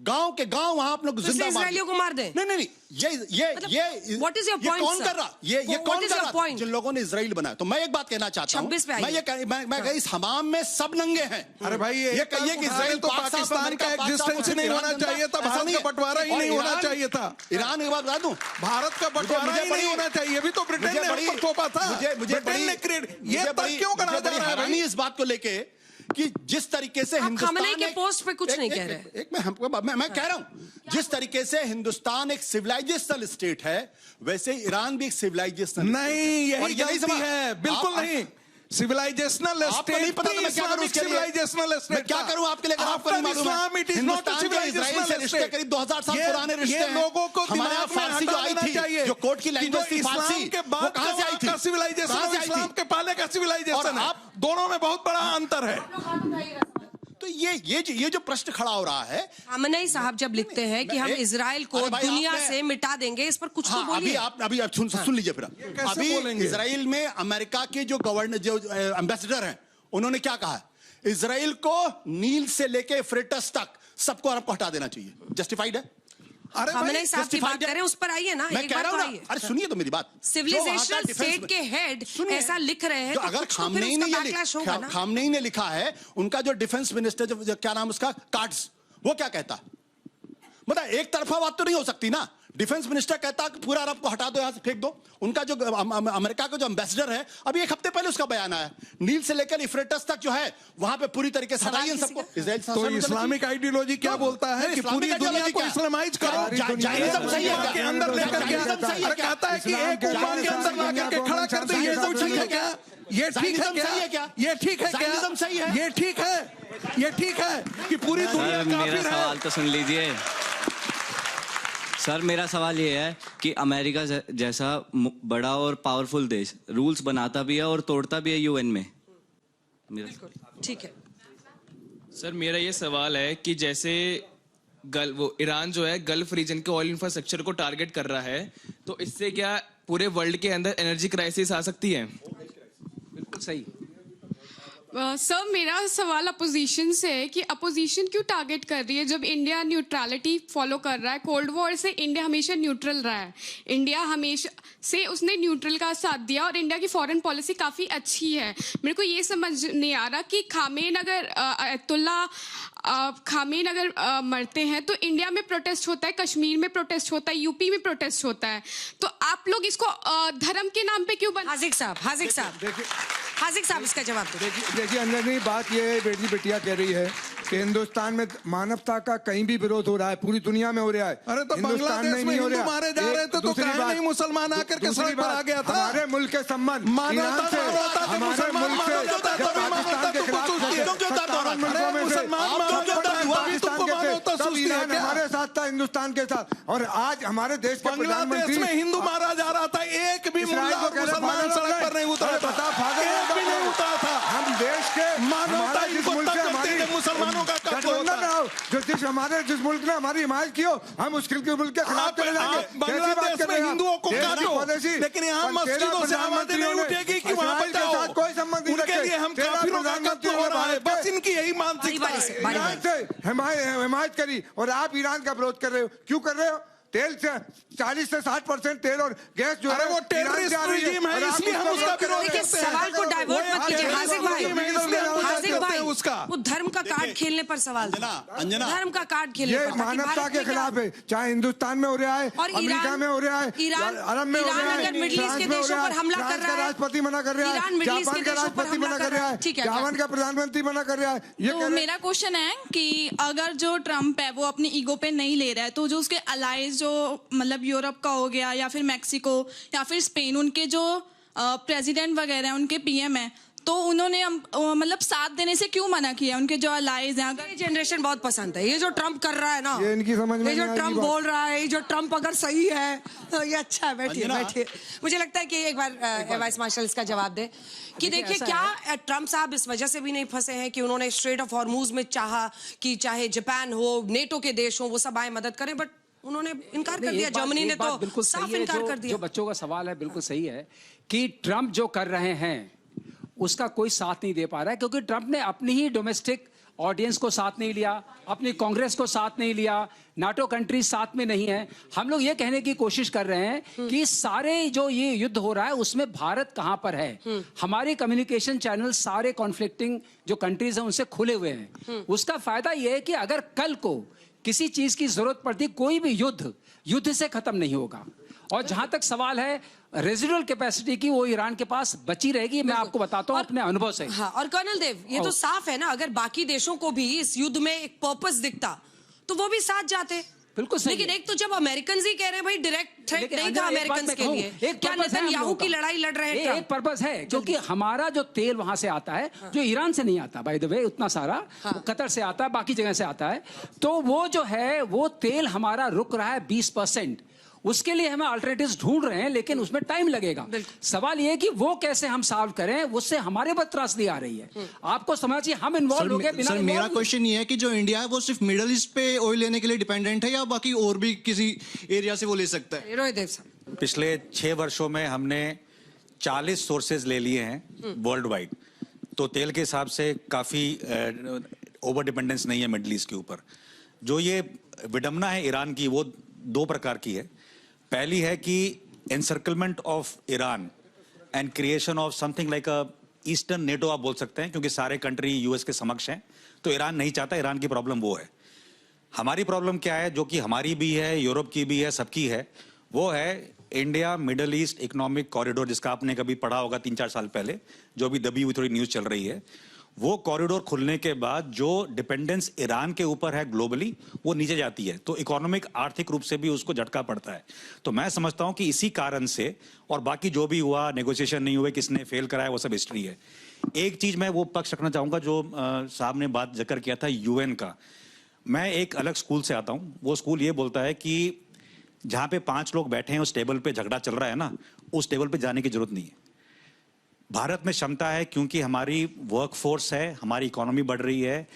गांव के गांव वहां आप लोग जिंदा इजरायलियों को मार दें। नहीं ये व्हाट इज योर पॉइंट? कौन कर रहा? ये कौन कर रहा? जिन लोगों ने इजराइल बनाया। तो मैं एक बात कहना चाहता हूं, मैं इस हमाम में सब नंगे हैं। अरे भाई ये कहिए कि इजराइल तो पाकिस्तान का एग्जिस्टेंस नहीं होना चाहिए था, भारत का बंटवारा ही नहीं होना चाहिए था। ईरान की बात बता दूं, भारत का बंटवारा ही नहीं होना चाहिए, भी तो ब्रिटेन ने हम पर थोपा था। ब्रिटेन ने ये तक क्यों कहा जा रहा है भाई इस बात को लेके कि जिस तरीके से हिंदुस्तान के पोस्ट पे कुछ नहीं कह रहे। मैं कह रहा हूं, जिस तरीके से हिंदुस्तान एक सिविलाइजेशनल स्टेट है, वैसे ईरान भी एक सिविलाइजेशनल नहीं, यही गलती है, बिल्कुल नहीं। सिविलाइजेशनल स्टेट नहीं पता, इस्लामिक सिविलाइजेशनल स्टेट। मैं क्या करूं आपके लिए, आपको नहीं मालूम है? It is not a civilisational रिश्ते करीब 2000 साल पुराने रिश्ते हैं। लोगों को हमारे यहाँ फारसी जो आई थी, जो कोर्ट की लैंग्वेज थी फारसी, के बाद कहां से आई थी? सिविलाइजेशन और इस्लाम के पहले का सिविलाइजेशन है, दोनों में बहुत बड़ा अंतर है। तो ये जो प्रश्न खड़ा हो रहा है, खामनेई साहब जब लिखते हैं कि हम इजराइल को दुनिया से मिटा देंगे, इस पर कुछ तो बोलिए। अभी आप सुन लीजिए फिर। अभी इजराइल में अमेरिका के जो गवर्नर, जो एम्बेसडर हैं, उन्होंने क्या कहा? इजराइल को नील से लेके यूफ्रेटिस तक सबको अरब को हटा देना चाहिए। जस्टिफाइड है? अरे खामनेई साहब की बात करें, उस पर आइए ना। मैं कह रहा हूं, अरे सुनिए तो मेरी बात। सिविलाइजेशनल स्टेट के हेड ऐसा लिख रहे हैं, तो अगर खामनेई ने लिखा है, उनका जो डिफेंस मिनिस्टर, जो क्या नाम उसका, कार्ड्स, वो क्या कहता? मतलब एक तरफा बात तो नहीं हो सकती ना। डिफेंस मिनिस्टर कहता कि पूरा अरब को हटा दो, यहां से फेंक दो। उनका जो अमेरिका का जो एम्बेसडर है, अभी एक हफ्ते पहले उसका बयान आया, नील से लेकर यूफ्रेटिस तक जो है वहां पे पूरी तरीके से हटाइए सबको। तो इस्लामिक आइडियोलॉजी क्या बोलता है कि पूरी दुनिया को इस्लामाइज करो? जाइनिज्म सही है के अंदर लेकर कहता है कि एक उम्मा के अंदर ला करके खड़ा कर दे, ये सब ठीक है क्या? ये ठीक है क्या? ये ठीक है क्या? सही है? ये ठीक है? ये ठीक है कि पूरी दुनिया काफिर है? मेरा सवाल तो सुन लीजिए सर। मेरा सवाल ये है कि अमेरिका जैसा बड़ा और पावरफुल देश रूल्स बनाता भी है और तोड़ता भी है यूएन में। ठीक है सर, मेरा ये सवाल है कि जैसे वो ईरान जो है गल्फ रीजन के ऑयल इंफ्रास्ट्रक्चर को टारगेट कर रहा है, तो इससे क्या पूरे वर्ल्ड के अंदर एनर्जी क्राइसिस आ सकती है? बिल्कुल सही। सर मेरा सवाल अपोजिशन से है कि अपोजिशन क्यों टारगेट कर रही है, जब इंडिया न्यूट्रलिटी फॉलो कर रहा है। कोल्ड वॉर से इंडिया हमेशा न्यूट्रल रहा है, इंडिया हमेशा से उसने न्यूट्रल का साथ दिया और इंडिया की फॉरेन पॉलिसी काफ़ी अच्छी है। मेरे को ये समझ नहीं आ रहा कि खामेन अगर मरते हैं तो इंडिया में प्रोटेस्ट होता है, कश्मीर में प्रोटेस्ट होता है, यूपी में प्रोटेस्ट होता है, तो आप लोग इसको धर्म के नाम पे क्यों हाजिक साहब इसका जवाब दो। देखिए अंजनी, बात ये है, बेटी बिटिया कह रही है कि हिंदुस्तान में मानवता का कहीं भी विरोध हो रहा है, पूरी दुनिया में हो रहा है। अरे तो बांग्लादेश में हिंदू मारे जा रहे थे, तो कहीं नहीं मुसलमान आकर के सड़क पर आ गया था? हमारे मुल्क के संबंध ईरान से, हमारे मुल्क से पाकिस्तान के खिलाफ ईरान हमारे साथ था, हिंदुस्तान के साथ। और आज हमारे देश के बांग्लादेश में हिंदू मारा जा रहा था, एक भी मुसलमान सड़क पर नहीं उतरा था, एक भी नहीं उतरा था। हम देश के मानवता जिस मुल्क से हमारी मुसलमानों का जिस मुल्क ने हमारी हिमायत की हो, हम उस मुल्क के खिलाफ चले जाएंगे। बांग्लादेश में हिंदुओं को काटो, लेकिन यहाँ मस्जिदों से आवाजें नहीं उठेगी कि वहाँ पर जाओ। कोई संबंध नहीं, उनके लिए हम काफिरों का कत्ल हो रहा है, बस इनकी यही मानसिकता है। ईरान से हिमायत करी और आप ईरान का विरोध कर रहे हो, क्यों कर रहे हो? तेल से 40 से 60% तेल और गैस जो है वो टेररिस्ट रेजिम है, इसलिए हम उसका विरोध करते हैं। सवाल को डाइवर्ट मत कीजिए हाजिक भाई, उसका वो धर्म का कार्ड खेलने पर सवाल था। धर्म का कार्ड खेलने पर, मानवता के खिलाफ है, चाहे हिंदुस्तान में हो रहा है, अमेरिका में हो रहा है, अरब में हो रहा है, मिडिल ईस्ट के देशों पर हमला कर रहा है, राष्ट्रपति मना कर रहा है, जापान का राष्ट्रपति मना कर रहा है, जापान का प्रधानमंत्री मना कर रहा है। तो मेरा क्वेश्चन है कि अगर जो ट्रम्प है वो अपनी ईगो पे नहीं ले रहा है, तो जो उसके अलाइज जो मतलब यूरोप का हो गया या फिर मैक्सिको या फिर स्पेन, उनके जो प्रेसिडेंट वगैरह हैं, उनके पीएम हैं, तो उन्होंने मतलब साथ देने से क्यों मना किया? उनके जो अलाइज हैं, अगर ये जनरेशन बहुत पसंद है ये जो ट्रम्प कर रहा है ना, ये इनकी समझ में, ये जो ट्रम्प बोल रहा है, ये जो ट्रम्प अगर सही है तो ये अच्छा है। बैठिए। मुझे लगता है कि एक बार वाइस मार्शल इसका जवाब दे कि देखिए क्या ट्रम्प साहब इस वजह से भी नहीं फंसे हैं कि उन्होंने स्ट्रेट ऑफ हॉर्मुज में चाहा कि चाहे जापान हो, नेटो के देश हो, वो सब आए मदद करें, बट उन्होंने इनकार कर दिया। जर्मनी ने तो बिल्कुल साफ इनकार कर दिया। जो बच्चों का सवाल है बिल्कुल सही है कि ट्रम्प जो कर रहे हैं उसका कोई साथ नहीं दे पा रहा है, क्योंकि ट्रम्प ने अपनी ही डोमेस्टिक ऑडियंस को साथ नहीं लिया, अपनी कांग्रेस को साथ नहीं लिया, नाटो कंट्रीज साथ में नहीं है। हम लोग ये कहने की कोशिश कर रहे हैं कि सारे जो ये युद्ध हो रहा है उसमें भारत कहां पर है। हमारे कम्युनिकेशन चैनल सारे कॉन्फ्लिक्टिंग जो कंट्रीज हैं उनसे खुले हुए हैं। उसका फायदा ये है कि अगर कल को किसी चीज की जरूरत पड़ती, कोई भी युद्ध से खत्म नहीं होगा। और जहां तक सवाल है रेजिडुअल कैपेसिटी की, वो ईरान के पास बची रहेगी। मैं आपको बताता हूं अपने अनुभव से। हाँ, और कर्नल देव, ये तो साफ है ना, अगर बाकी देशों को भी इस युद्ध में एक पर्पस दिखता तो वो भी साथ जाते। बिल्कुल सही। लेकिन एक तो जब अमेरिकन ही कह रहे हैं भाई डायरेक्ट थ्रेट नहीं था अमेरिकन के लिए, एक क्या नेतन्याहू की लड़ाई लड़ रहे हैं? एक पर्पस है, क्योंकि हमारा जो तेल वहां से आता है, जो ईरान से नहीं आता बाय द वे, उतना सारा वो कतर से आता है, बाकी जगह से आता है, तो वो जो है वो तेल हमारा रुक रहा है 20%। उसके लिए हमें अल्टरनेटिव्स ढूंढ रहे हैं, लेकिन उसमें टाइम लगेगा। सवाल ये है कि वो कैसे हम सॉल्व करें, उससे हमारे पर त्रासदी आ रही है। आपको समझना चाहिए हम इन्वॉल्व हो गए बिना। सर, मेरा क्वेश्चन ये है कि जो इंडिया है वो सिर्फ मिडिल ईस्ट पे ऑयल लेने के लिए डिपेंडेंट है या बाकी और भी किसी एरिया से वो ले सकता है? रोहित देव साहब, पिछले 6 वर्षों में हमने 40 सोर्सेज ले लिए हैं वर्ल्ड वाइड, तो तेल के हिसाब से काफी ओवर डिपेंडेंस नहीं है मिडिल ईस्ट के ऊपर। जो ये विडंबना है ईरान की, वो 2 प्रकार की है। पहली है कि encirclement of Iran and creation of something like a eastern NATO आप बोल सकते हैं, क्योंकि सारे कंट्री यूएस के समक्ष हैं, तो ईरान नहीं चाहता। ईरान की प्रॉब्लम वो है। हमारी प्रॉब्लम क्या है, जो कि हमारी भी है, यूरोप की भी है, सबकी है, वो है India middle east economic corridor, जिसका आपने कभी पढ़ा होगा 3-4 साल पहले, जो भी दबी हुई थोड़ी न्यूज चल रही है। वो कॉरिडोर खुलने के बाद जो डिपेंडेंस ईरान के ऊपर है ग्लोबली, वो नीचे जाती है, तो इकोनॉमिक आर्थिक रूप से भी उसको झटका पड़ता है। तो मैं समझता हूं कि इसी कारण से, और बाकी जो भी हुआ, नेगोशिएशन नहीं हुए, किसने फेल कराया, वो सब हिस्ट्री है। एक चीज मैं वो पक्ष रखना चाहूंगा जो साहब ने बात जिक्र किया था यूएन का। मैं एक अलग स्कूल से आता हूं। वो स्कूल ये बोलता है कि जहां पे 5 लोग बैठे हैं उस टेबल पे झगड़ा चल रहा है ना, उस टेबल पे जाने की जरूरत नहीं है। भारत में क्षमता है, क्योंकि हमारी वर्कफोर्स है, हमारी इकोनॉमी बढ़ रही है,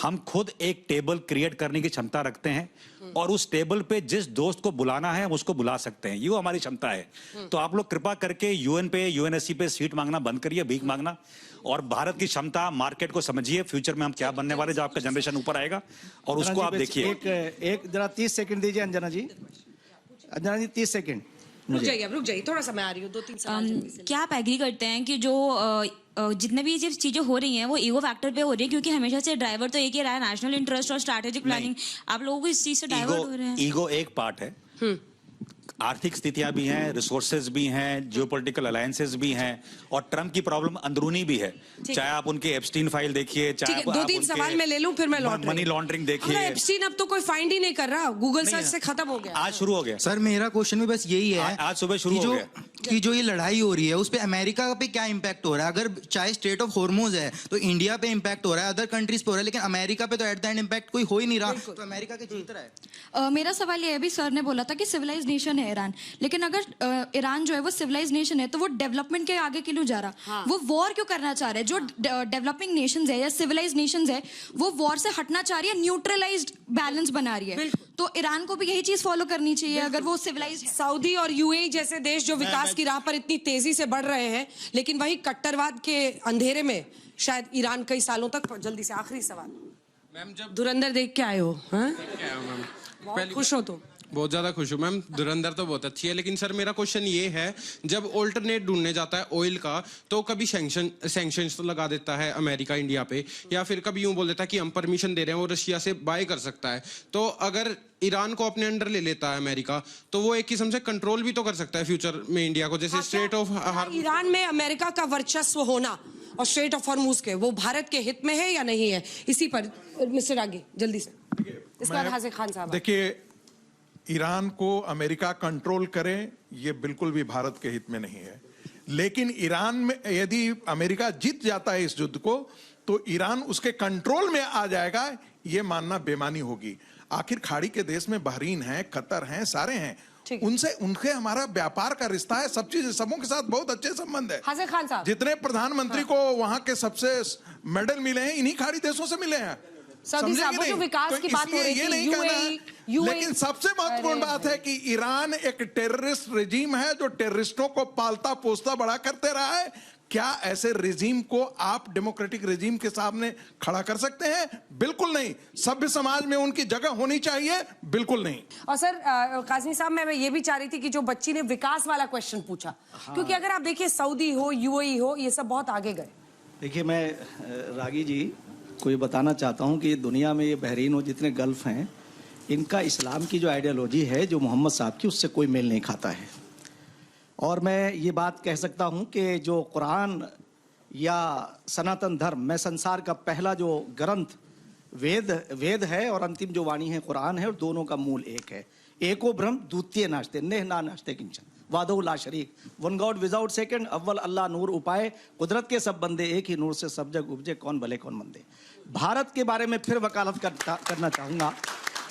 हम खुद एक टेबल क्रिएट करने की क्षमता रखते हैं, और उस टेबल पे जिस दोस्त को बुलाना है उसको बुला सकते हैं। ये हमारी क्षमता है। तो आप लोग कृपा करके यूएन पे, यूएनएससी पे सीट मांगना बंद करिए, भीख मांगना, और भारत की क्षमता, मार्केट को समझिए, फ्यूचर में हम क्या बनने वाले, जो आपका जनरेशन ऊपर आएगा, और उसको आप देखिए। एक जरा 30 सेकंड दीजिए अंजना जी। अंजना जी 30 सेकंड रुक जाइए, थोड़ा सा मैं आ रही हूँ, 2-3 सवाल। क्या आप एग्री करते हैं कि जो जितने भी ये चीजें हो रही हैं वो ईगो फैक्टर पे हो रही है, क्योंकि हमेशा से ड्राइवर तो एक ही रहा है, नेशनल इंटरेस्ट और स्ट्रैटेजिक प्लानिंग। आप लोगों को इस चीज से डाइवर्ट हो रहे हैं। ईगो एक पार्ट है, आर्थिक स्थितियां भी हैं, रिसोर्सेज भी हैं, जियोपॉलिटिकल अलायंसेस भी हैं, और ट्रम्प की प्रॉब्लम अंदरूनी भी है। चाहे आप उनके एप्स्टीन फाइल देखिए, चाहे 2-3 सवाल मैं ले लूं, फिर मैं लौट मनी लॉन्ड्रिंग देखिए। एप्स्टीन अब तो कोई फाइंड ही नहीं कर रहा, गूगल सर्च से खत्म हो गया। आज शुरू हो गया। सर, मेरा क्वेश्चन भी बस यही है, आज सुबह शुरू हो गया कि जो ये लड़ाई हो रही है उस पे अमेरिका पे क्या इम्पैक्ट हो रहा है? अगर चाहे स्ट्रेट ऑफ हॉर्मोज है तो इंडिया पे इम्पैक्ट हो रहा है, अदर कंट्रीज पे हो रहा है, लेकिन अमेरिका पे तो एट द एंड इम्पैक्ट कोई हो ही नहीं रहा, तो अमेरिका के जीत रहा है। मेरा सवाल ये है, भी सर ने बोला था कि सिविलाइज नेशन है ईरान, लेकिन अगर ईरान जो है वो सिविलाइज नेशन है तो वो डेवलपमेंट के आगे क्यों जा रहा? वो वॉर क्यों करना चाह रहा है? जो डेवलपिंग नेशंस है या सिविलाइज नेशंस है वो वॉर से हटना चाह रही है, न्यूट्रलाइज्ड बैलेंस बना रही है। तो ईरान को भी यही चीज फॉलो करनी चाहिए अगर वो सिविलाइज है। सऊदी और यूएई जैसे देश जो विकास की राह पर इतनी तेजी से बढ़ रहे हैं, लेकिन वही कट्टरवाद के अंधेरे में शायद ईरान कई सालों तक। जल्दी से आखिरी सवाल मैम, जब धुरंधर देख के आए हो, मैम खुश हो तुम? बहुत ज्यादा खुश हूँ मैम, धुरंधर तो बहुत अच्छी है, लेकिन सर मेरा क्वेश्चन ये है, जब ऑल्टरनेट ढूंढने जाता है ऑयल का, तो कभी सैंक्शंस तो लगा देता है अमेरिका इंडिया पे, या फिर कभी यूं बोल देता है कि हम परमिशन दे रहे हैं, वो रशिया से बाय कर सकता है। तो अगर ईरान को अपने अंडर ले लेता है अमेरिका, तो वो एक किस्म से कंट्रोल भी तो कर सकता है फ्यूचर में इंडिया को, जैसे स्ट्रेट ऑफ ईरान में अमेरिका का वर्चस्व होना और स्ट्रेट ऑफ हॉर्मूज के, वो भारत के हित में है या नहीं है? इसी पर मिस्टर आगे जल्दी से, इसके बाद हाजिर खान साहब। देखिए, ईरान को अमेरिका कंट्रोल करे ये बिल्कुल भी भारत के हित में नहीं है, लेकिन ईरान में यदि अमेरिका जीत जाता है इस युद्ध को तो ईरान उसके कंट्रोल में आ जाएगा, ये मानना बेमानी होगी। आखिर खाड़ी के देश में बहरीन है, कतर है, सारे हैं, उनके हमारा व्यापार का रिश्ता है, सब चीज, सबों के साथ बहुत अच्छे संबंध है। हाजिर खान साहब, जितने प्रधानमंत्री को वहां के सबसे मेडल मिले हैं इन्हीं खाड़ी देशों से मिले हैं। जो विकास की बात हो रही थी, लेकिन सबसे महत्वपूर्ण बात है कि ईरान एक टेररिस्ट रेजिम है जो टेररिस्टों को पालता पोसता बड़ा करते रहा है, क्या ऐसे रिजीम को आप डेमोक्रेटिक रिजीम के सामने खड़ा कर सकते हैं? बिल्कुल नहीं। सभ्य समाज में उनकी जगह होनी चाहिए? बिल्कुल नहीं। और सर काज़मी साहब, मैं ये भी चाह रही थी कि जो बच्ची ने विकास वाला क्वेश्चन पूछा, क्योंकि अगर आप देखिए सऊदी हो, यूएई हो, ये सब बहुत आगे गए। देखिए, मैं रागी जी को ये बताना चाहता हूँ कि दुनिया में ये बहरीन हो, जितने गल्फ हैं, इनका इस्लाम की जो आइडियोलॉजी है, जो मोहम्मद साहब की, उससे कोई मेल नहीं खाता है। और मैं ये बात कह सकता हूँ कि जो कुरान या सनातन धर्म में संसार का पहला जो ग्रंथ वेद है और अंतिम जो वाणी है कुरान है, और दोनों का मूल एक है। एको ब्रह्म द्वितीय नास्ते, नेह ना नास्ते किंचन, वादो ला शरीक, वन गॉड विदाउट सेकंड, अव्वल अल्लाह नूर उपाय, कुदरत के सब बंदे एक ही नूर से सब जग उपजे, कौन भले कौन मंदे। भारत के बारे में फिर वकालत करना चाहूँगा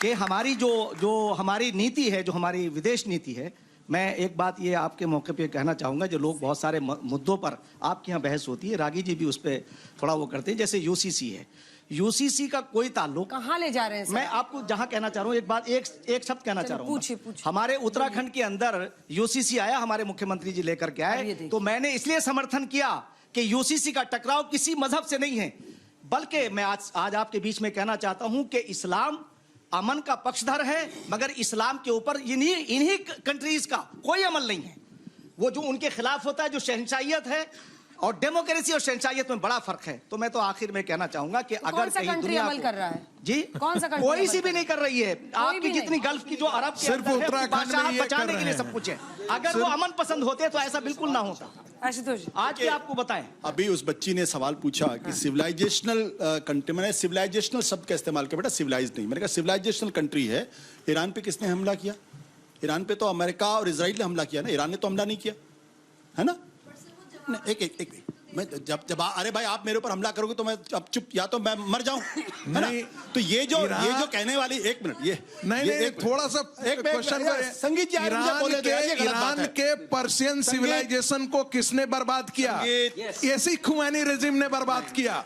कि हमारी जो हमारी नीति है, जो हमारी विदेश नीति है, मैं एक बात ये आपके मौके पे कहना चाहूँगा, जो लोग बहुत सारे मुद्दों पर आपके यहाँ बहस होती है, रागी जी भी उस पर थोड़ा वो करते हैं, जैसे यूसीसी है। यूसीसी का कोई ताल्लुक, कहाँ ले जा रहे हैं सर? मैं आपको जहाँ कहना चाह रहा हूँ, एक बात, एक शब्द कहना चाह रहा हूँ। हमारे उत्तराखंड के अंदर यूसीसी आया, हमारे मुख्यमंत्री जी लेकर के आए, तो मैंने इसलिए समर्थन किया कि यूसीसी का टकराव किसी मजहब से नहीं है, बल्कि मैं आज आपके बीच में कहना चाहता हूँ कि इस्लाम अमन का पक्षधर है, मगर इस्लाम के ऊपर इन्हीं कंट्रीज का कोई अमल नहीं है। वो जो उनके खिलाफ होता है, जो शहंशाहियत है, और डेमोक्रेसी और शहंशाहियत में बड़ा फर्क है। तो मैं तो आखिर में कहना चाहूंगा कि तो अगर कहीं दुनिया अमल कर रहा है जी, कौन सा कंट्री कोई सी भी नहीं कर रही है। आपकी जितनी गल्फ की जो अरब के सिर्फ उत्तराखंड में ये बचाने के लिए सब कुछ है। अगर वो अमन पसंद होते तो ऐसा बिल्कुल ना होता। आशुतोष, आज भी आपको बताएं, अभी उस बच्ची ने सवाल पूछा कि सिविलाइजेशनल कंट्री, मैंने सिविलाइजेशनल शब्द का इस्तेमाल किया, बेटा सिविलाइज नहीं, मैंने कहा सिविलाइजेशनल कंट्री है। ईरान पे किसने हमला किया? ईरान पे तो अमेरिका और इजराइल ने हमला किया ना, ईरान ने तो हमला नहीं किया, है ना? एक मैं जब अरे भाई आप मेरे ऊपर हमला करोगे तो मैं अब चुप, या तो मैं मर जाऊं, है ना? तो ये जो कहने वाली, एक मिनट, ये नहीं, थोड़ा सा एक क्वेश्चन, संगीत जी ईरान के पर्शियन सिविलाइजेशन को किसने बर्बाद किया? ऐसी खुमैनी रेजिम ने बर्बाद किया।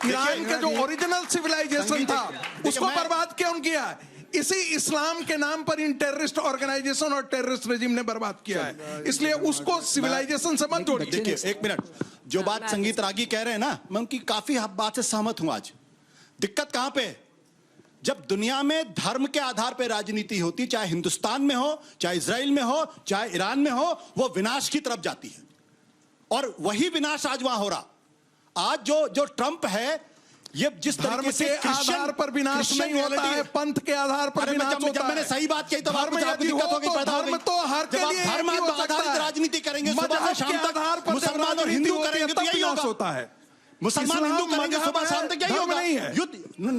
ईरान का जो ओरिजिनल सिविलाइजेशन था उसको बर्बाद क्यों किया? इसी इस्लाम के नाम पर इन टेररिस्ट ऑर्गेनाइजेशन और टेररिस्ट रेजिम ने बर्बाद किया है, इसलिए उसको सिविलाइजेशन से मत जोड़िए। देखिए, एक मिनट, जो बात संगीत रागी कह रहे हैं ना, मैं उनकी काफी बात से सहमत हूं। आज दिक्कत कहां पे? जब दुनिया में धर्म के आधार पर राजनीति होती, चाहे हिंदुस्तान में हो, चाहे इजराइल में हो, चाहे ईरान में हो, वो विनाश की तरफ जाती है। और वही विनाश आज वहां हो रहा। आज जो ट्रंप है, ये जिस धर्म के आधार पर विनाश नहीं होता है, पंथ के आधार पर विनाश होता है। जब मैंने सही बात कही तो आपको दिक्कत होगी, पैदा होगी। धर्म तो हर के लिए धर्म आधारित राजनीति करेंगे, सुबह से शाम तक मुसलमान और हिंदू करेंगे तो यही होता है। मुसलमान हिंदू करेंगे सुबह शाम तक, यही होगा। युद्ध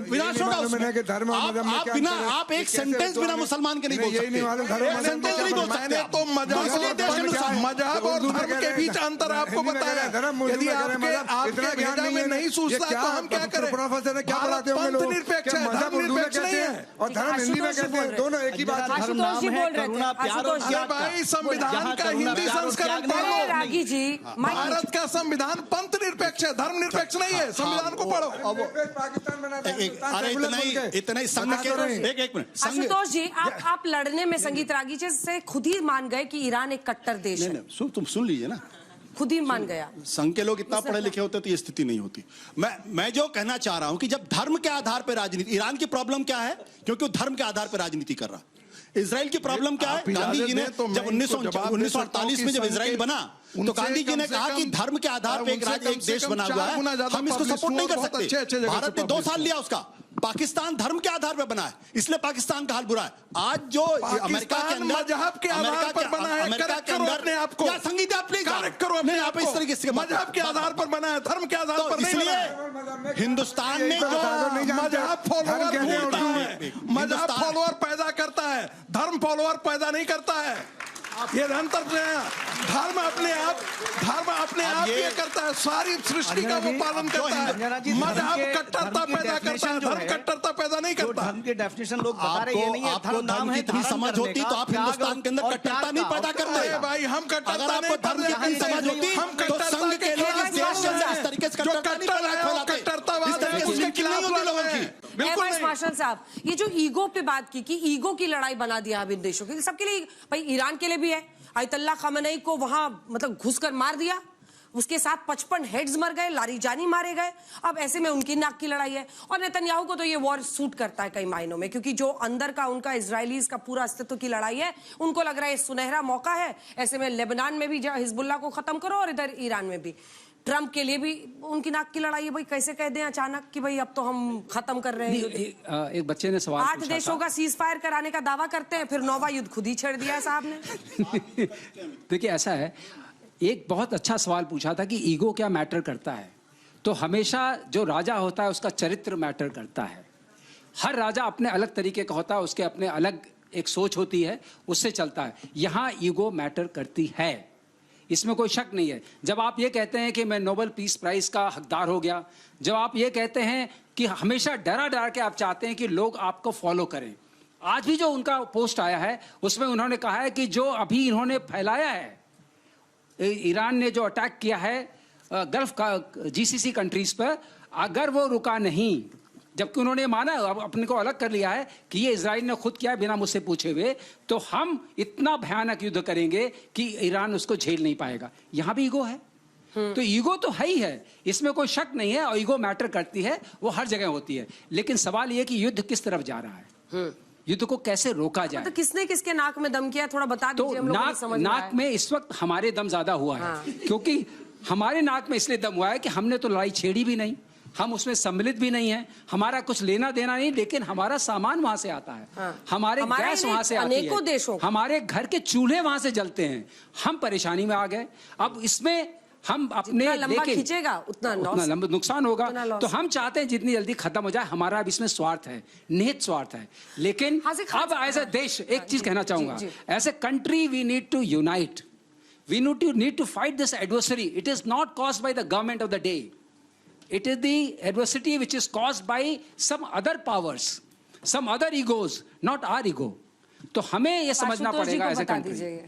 विनाश होगा उसमें। आप एक सेंटेंस बिना मुसलमान के नहीं बोल सकते, एक सेंटेंस नहीं बोल सकते। तो मजहब और धर्म के बीच अंतर आपको बताया। यदि आपके भेजा में नहीं सूझता तो हम क्या करें? भारत पंथ निरपेक्ष है, धर्म निरपेक्ष नहीं है। और धर्म हिंदी में कहते हैं, दोनों एक ही बात है। भाई संविधान का हिंदी संस्करण पढ़ो। रागी जी, भारत का संविधान पंथ निरपेक्ष है, धर्म निरपेक्ष नहीं है। संविधान को पढ़ो। अरे इतना ही संघ के एक मिनट, आशुतोष जी, आप लड़ने में संगीत रागी जी से खुद ही मान गए कि ईरान एक कट्टर देश है। तुम सुन लीजिए ना, खुद ही मान गया। संघ के लोग इतना पढ़े लिखे होते तो ये स्थिति नहीं होती। मैं जो कहना चाह रहा हूं कि जब धर्म के आधार पर राजनीति, ईरान की प्रॉब्लम क्या है? क्योंकि वो धर्म के आधार पर राजनीति कर रहा। इजराइल की प्रॉब्लम क्या है? गांधी जी ने जब 1948 में जब इजराइल बना तो गांधी जी ने कहा कि धर्म के आधार पर एक देश बना हुआ है, हम इसको सपोर्ट नहीं कर सकते। भारत ने 2 साल लिया उसका। पाकिस्तान धर्म के आधार पर बना है, इसलिए पाकिस्तान का हाल बुरा है। आज जो अमेरिका के अंदर मजहब के आधार पर बना है, अमेरिका के अंदर अपने आप को संगीत आप प्लीज करो अपने आप इस तरीके से मजहब के आधार पर बना है, धर्म के आधार पर नहीं। इसलिए हिंदुस्तान में जो मजहब फॉलोअर पैदा करता है, धर्म फॉलोअर पैदा नहीं करता है। ये अंतर है। धर्म अपने आप ये करता है, सारी सृष्टि का वो पालन करता है। मजहब कट्टरता पैदा करता है, धर्म कट्टरता पैदा नहीं करता। धर्म की डेफिनेशन लोग बता रहे हैं, नहीं है। आपको धर्म की इतनी समझ होती तो आप हिंदुस्तान के अंदर कट्टरता नहीं पैदा करते भाई। हम कट्टरता, अगर आपको धर्म की इतनी समझ होती तो संघ के लोग इस देश के अंदर इस तरीके से कट्टरता नहीं फैलाते। कट्टरतावाद है, उसके खिलाफ लोगों की बिल्कुल नहीं। मार्शल साहब, ये जो ईगो पे बात की कि ईगो की लड़ाई बना दिया अब इन देशों के, सबके लिए, भाई ईरान के लिए भी है। आयतुल्लाह खamenei को वहां मतलब घुसकर मार दिया, उसके साथ 55 हेड्स मर गए, लारीजानी मारे गए। अब ऐसे में उनकी नाक की लड़ाई है। और नेतन्याहू को तो ये वॉर सूट करता है कई मायनों में, क्योंकि जो अंदर का उनका इजरायलीज का पूरा अस्तित्व की लड़ाई है, उनको लग रहा है सुनहरा मौका है। ऐसे में लेबनान में भी हिजबुल्लाह को खत्म करो और इधर ईरान में भी। ट्रंप के लिए भी उनकी नाक की लड़ाई है। भाई कैसे कह दें अचानक कि भाई अब तो हम खत्म कर रहे हैं। एक बच्चे ने सवाल 8 देशों का सीज फायर कराने का दावा करते हैं, फिर 9वां युद्ध खुद ही छेड़ दिया साहब ने। देखिए ऐसा है, एक बहुत अच्छा सवाल पूछा था कि ईगो क्या मैटर करता है। तो हमेशा जो राजा होता है उसका चरित्र मैटर करता है। हर राजा अपने अलग तरीके का होता है, उसके अपने अलग एक सोच होती है, उससे चलता है। यहाँ ईगो मैटर करती है, इसमें कोई शक नहीं है। जब आप ये कहते हैं कि मैं नोबेल पीस प्राइज का हकदार हो गया, जब आप ये कहते हैं कि हमेशा डरा डरा के आप चाहते हैं कि लोग आपको फॉलो करें। आज भी जो उनका पोस्ट आया है उसमें उन्होंने कहा है कि जो अभी इन्होंने फैलाया है, ईरान ने जो अटैक किया है गल्फ का जीसीसी कंट्रीज पर, अगर वो रुका नहीं, जबकि उन्होंने माना अब अपने को अलग कर लिया है कि ये इजराइल ने खुद किया बिना मुझसे पूछे हुए, तो हम इतना भयानक युद्ध करेंगे कि ईरान उसको झेल नहीं पाएगा। यहाँ भी ईगो है, तो ईगो तो है ही है, इसमें कोई शक नहीं है। और ईगो मैटर करती है, वो हर जगह होती है। लेकिन सवाल ये कि युद्ध किस तरफ जा रहा है, युद्ध को कैसे रोका जाए। तो किसने किसके नाक में दम किया, थोड़ा बता दीजिए। हम लोगों को समझ नाक में इस वक्त हमारे दम ज्यादा हुआ है। क्योंकि हमारे नाक में इसलिए दम हुआ है कि हमने तो लड़ाई छेड़ी भी नहीं, हम उसमें सम्मिलित भी नहीं है, हमारा कुछ लेना देना नहीं, लेकिन हमारा सामान वहां से आता है, हमारे गैस वहां से आती है, हमारे घर के चूल्हे वहां से जलते हैं। हम परेशानी में आ गए। अब इसमें हम अपने लंबा खींचेगा उतना लंबा नुकसान होगा। तो हम चाहते हैं जितनी जल्दी खत्म हो जाए। हमारा अब इसमें स्वार्थ है, निहित स्वार्थ है। लेकिन अब एज ए देश एक चीज कहना चाहूंगा, as a country we need to unite, we need to fight this adversity. It is not caused by the government of the day. It is the adversity which is caused by some other powers, some other egos, not our ego. तो हमें ये समझना पड़ेगा एज ए कंट्री।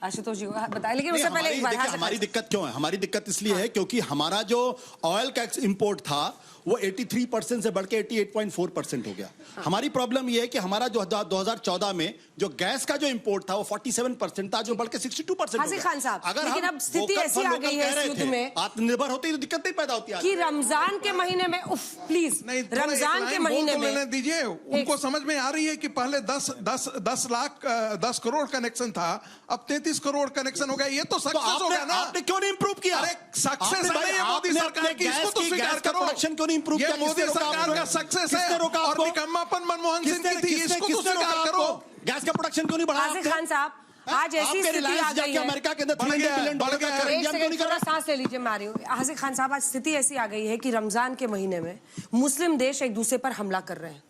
आशुतोष जी बताइए। लेकिन उससे पहले एक बार हमारी दिक्कत क्यों है? हमारी दिक्कत इसलिए है क्योंकि हमारा जो ऑयल का इंपोर्ट था वो 83% से बढ़ के 88.4% हो गया। हमारी प्रॉब्लम ये है कि हमारा जो 2014 में जो गैस का जो इंपोर्ट था वो 47% था, जो बढ़ के 62% हो गया। खान साहब, अगर लेकिन अब स्थिति ऐसी आ गई है इस युद्ध में, आत्मनिर्भर होती तो दिक्कत नहीं पैदा होती कि रमजान के महीने में प्लीज रमजान के महीने में दीजिए उनको समझ में आ रही है कि पहले 10 करोड़ कनेक्शन था, अब 33 करोड़ कनेक्शन हो गया। ये तो सक्सेस हो गया ना। आपने क्यों नहीं इंप्रूव किया? अरे सक्सेस है ये मोदी सरकार की, इसको तो स्वीकार करो। प्रोडक्शन क्यों नहीं इंप्रूव किया? मोदी सरकार का सक्सेस है और निकम्मापन मनमोहन सिंह की थी, इसको तो स्वीकार करो। गैस का प्रोडक्शन क्यों नहीं बढ़ाया? खान साहब, आज ऐसी स्थिति आ गई है, अमेरिका के अंदर $300 बिलियन का इंडिया क्यों नहीं कर रहा? सांस ले लीजिए, मैं आ रही हूँ। हाजिर खान साहब, आज स्थिति ऐसी आ गई है कि रमजान के महीने में मुस्लिम देश एक दूसरे पर हमला कर रहे हैं,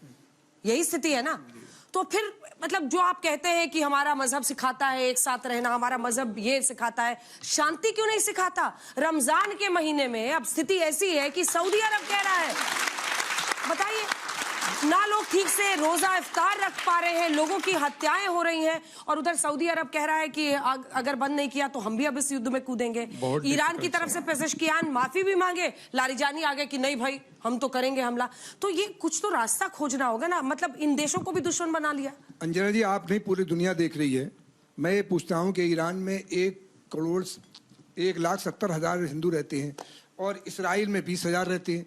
यही स्थिति है ना। तो फिर मतलब जो आप कहते हैं कि हमारा मजहब सिखाता है एक साथ रहना, हमारा मजहब ये सिखाता है, शांति क्यों नहीं सिखाता? रमजान के महीने में अब स्थिति ऐसी है कि सऊदी अरब कह रहा है, बताइए ना, लोग ठीक से रोजा इफ्तार रख पा रहे हैं, लोगों की हत्याएं हो रही हैं, और उधर सऊदी अरब कह रहा है कि अगर बंद नहीं किया तो हम भी अब इस युद्ध में कूदेंगे। ईरान की तरफ से पेशेशकियान माफी भी मांगे, लारीजानी आ गए कि नहीं भाई हम तो करेंगे हमला। तो ये कुछ तो रास्ता खोजना होगा ना, मतलब इन देशों को भी दुश्मन बना लिया। अंजना जी, आप नहीं पूरी दुनिया देख रही है। मैं ये पूछता हूँ कि ईरान में 1,70,000 हिंदू रहते हैं और इसराइल में 20,000 रहते हैं।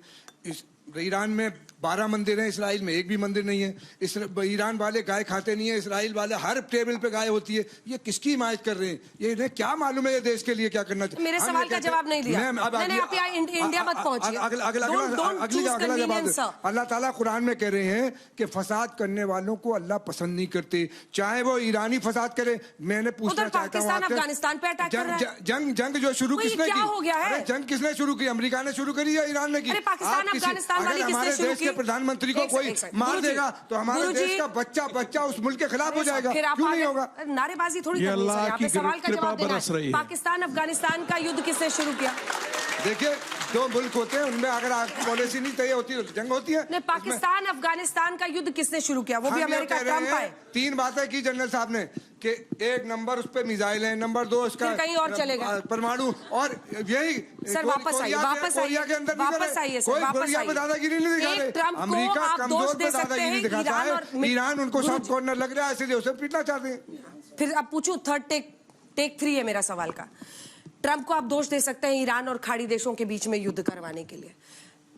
ईरान में 12 मंदिर हैं, इसराइल में एक भी मंदिर नहीं है। ईरान वाले गाय खाते नहीं है, इसराइल वाले हर टेबल पे गाय होती है। ये किसकी हिमायत कर रहे हैं? ये इन्हें क्या मालूम है ये देश के लिए क्या करना चाहिए? मेरे सवाल का जवाब नहीं दिया। आप यहाँ इंडिया मत पहुंचिए। अगला जवाब, अल्लाह ताला कुरान में कह रहे हैं कि फसाद करने वालों को अल्लाह पसंद नहीं करते, चाहे वो ईरानी फसाद करे। मैंने पूछना चाहता हूँ, अफगानिस्तान पे अटैक कर रहा है। जंग जो शुरू किसने की? हो गया है? जंग किसने शुरू की? अमेरिका ने शुरू करी या ईरान ने की? अगर हमारे देश के प्रधानमंत्री को कोई मार देगा तो हमारे देश का बच्चा उस मुल्क के खिलाफ हो जाएगा। क्यों नहीं होगा? नारेबाजी थोड़ी करनी है, यहाँ पे सवाल का जवाब देना है। पाकिस्तान अफगानिस्तान का युद्ध किसने शुरू किया? देखिए, दो मुल्क होते हैं, उनमें अगर पॉलिसी नहीं तय होती तो जंग होती है। नहीं, पाकिस्तान अफगानिस्तान का युद्ध किसने शुरू किया? वो भी अमेरिका, ट्रंप आए। 3 बातें की जनरल साहब ने कि 1 नंबर उस पे मिसाइल है, नंबर 2 उसका कहीं और चलेगा परमाणु, और यही सर वापस आइए पे दादागिरी नहीं दिखा रहे। अमेरिका कमजोर पे दादागिरी दिखाता है, ईरान उनको सॉफ्ट कॉर्नर लग रहा है, इसलिए उसे पीटना चाहते हैं। फिर अब पूछूं, थर्ड टेक 3 है मेरा सवाल का। ट्रंप को आप दोष दे सकते हैं ईरान और खाड़ी देशों के बीच में युद्ध करवाने के लिए।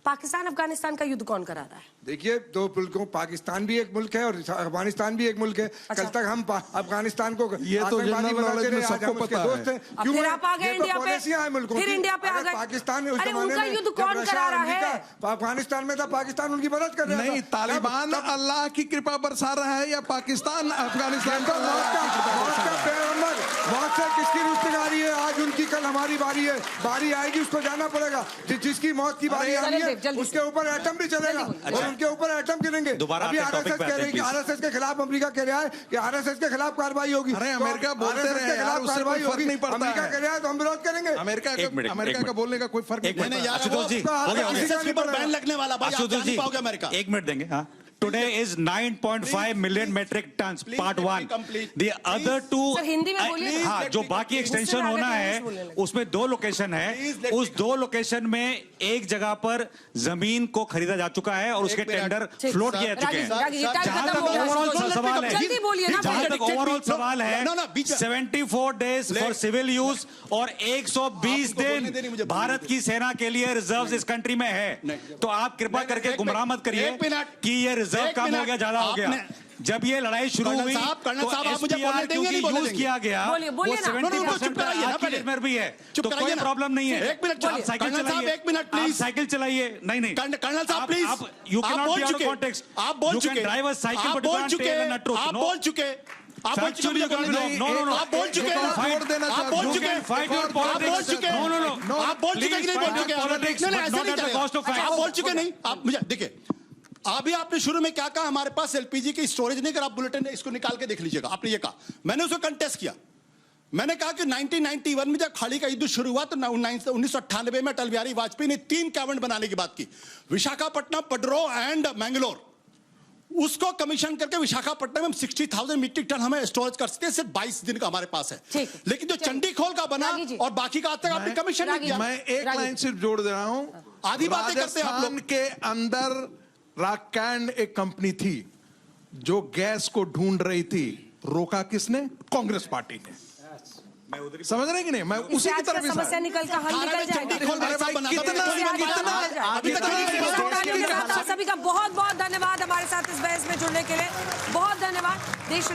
पाकिस्तान अफगानिस्तान का युद्ध कौन करा रहा है? देखिए, दो मुल्कों, पाकिस्तान भी एक मुल्क है और अफगानिस्तान भी एक मुल्क है। कल तक हम अफगानिस्तान को ये तो जनरल नॉलेज में सबको पता है। क्यों फिर आप आ गए इंडिया पे? फिर इंडिया पे आ गए। पाकिस्तान में उनका युद्ध कौन करा रहा है? अफगानिस्तान में था, पाकिस्तान उनकी मदद कर रहा है। नहीं, तालिबान अल्लाह की कृपा बरसा रहा है या पाकिस्तान अफगानिस्तान का बहुत से किसकी रुस्तगारी है? आज उनकी, कल हमारी बारी है। बारी आएगी, उसको जाना पड़ेगा। जिसकी मौत की बारी आ रही है उसके ऊपर एटम भी चलेगा और उनके ऊपर एटम गिरेंगे। अभी आरएसएस कह रही है कि आरएसएस के खिलाफ अमेरिका कह रहा है कि आरएसएस के खिलाफ कार्रवाई होगी। अरे अमेरिका बोलते रहे यार, खिलाफ उससे कार्रवाई कोई फर्क होगी। नहीं पड़ता अमेरिका है। कह रहा है तो हम विरोध करेंगे। अमेरिका का बोलने का कोई फर्क नहीं पड़ता। आशुतोष जी, बैन लगने वाला भाई, आप जान नहीं पाओगे अमेरिका। 1 मिनट देंगे। हाँ, Today is 9.5 million metric tons. Part 1. The other two. Sir Hindi में बोलिए। हाँ, जो बाकी एक्सटेंशन होना है उसमें 2 लोकेशन है। उस 2 लोकेशन में एक जगह पर जमीन को खरीदा जा चुका है और उसके टेंडर फ्लोट किए जा चुके हैं। जहां तक ओवरऑल सवाल है, जहां तक ओवरऑल सवाल है, 74 days फॉर सिविल यूज और 120 दिन भारत की सेना के लिए रिजर्व इस कंट्री में है। तो आप कृपा करके गुमराह मत करिए कि ये रिजर्व कम हो गया, ज्यादा हो गया। जब ये लड़ाई शुरू हुई कर्नल साहब, आप मुझे बोलने देंगे नहीं? यूज किया गया, वो 70% में भी है, तो कोई प्रॉब्लम नहीं है। 1 मिनट, आप साइकिल चलाइए, 1 मिनट प्लीज। साइकिल चलाइए। नहीं कर्नल साहब please, you can not be out of context. आप बोल चुके, drive a cycle but you can't tell an truth. आप बोल चुके, आप बोल चुके, नो आप बोल चुके, आप बोल चुके, फाइट योर पॉलिटिक्स। नो, आप बोल चुके कि नहीं बोल चुके? पॉलिटिक्स नहीं, ऐसे नहीं कॉस्ट ऑफ चलेगा। आप बोल चुके नहीं? आप मुझे देखिए, अभी आपने शुरू में क्या कहा, हमारे पास एलपीजी की स्टोरेज नहीं, अगर आप बुलेटिन इसको निकाल के देख लीजिएगा। आपने ये कहा, मैंने उसको कंटेस्ट किया। मैंने कहा कि 1991 में जब खाड़ी का युद्ध शुरू हुआ तो 1998 में अटल बिहारी वाजपेयी ने 3 कैबिनेट बनाने की बात की, विशाखापट्टनम, पडरो एंड मैंगलोर। उसको कमीशन करके विशाखापट्टनम में 60,000 मीट्रिक टन हमें स्टोरेज कर सकते हैं, सिर्फ 22 दिन का हमारे पास है। लेकिन जो चंडीखोल का बना और बाकी का आज तक आपने कमीशन नहीं किया। मैं एक लाइन सिर्फ जोड़ दे रहा हूं। आधी बातें करते हैं आप लोग। के अंदर राकैंड एक कंपनी थी जो गैस को ढूंढ रही थी, रोका किसने? कांग्रेस पार्टी ने। समझ रहे कि नहीं? मैं उसी की तरफ समस्या निकल का हल निकल जाएगा। सभी का बहुत बहुत धन्यवाद हमारे साथ इस बहस में जुड़ने के लिए। बहुत धन्यवाद। देश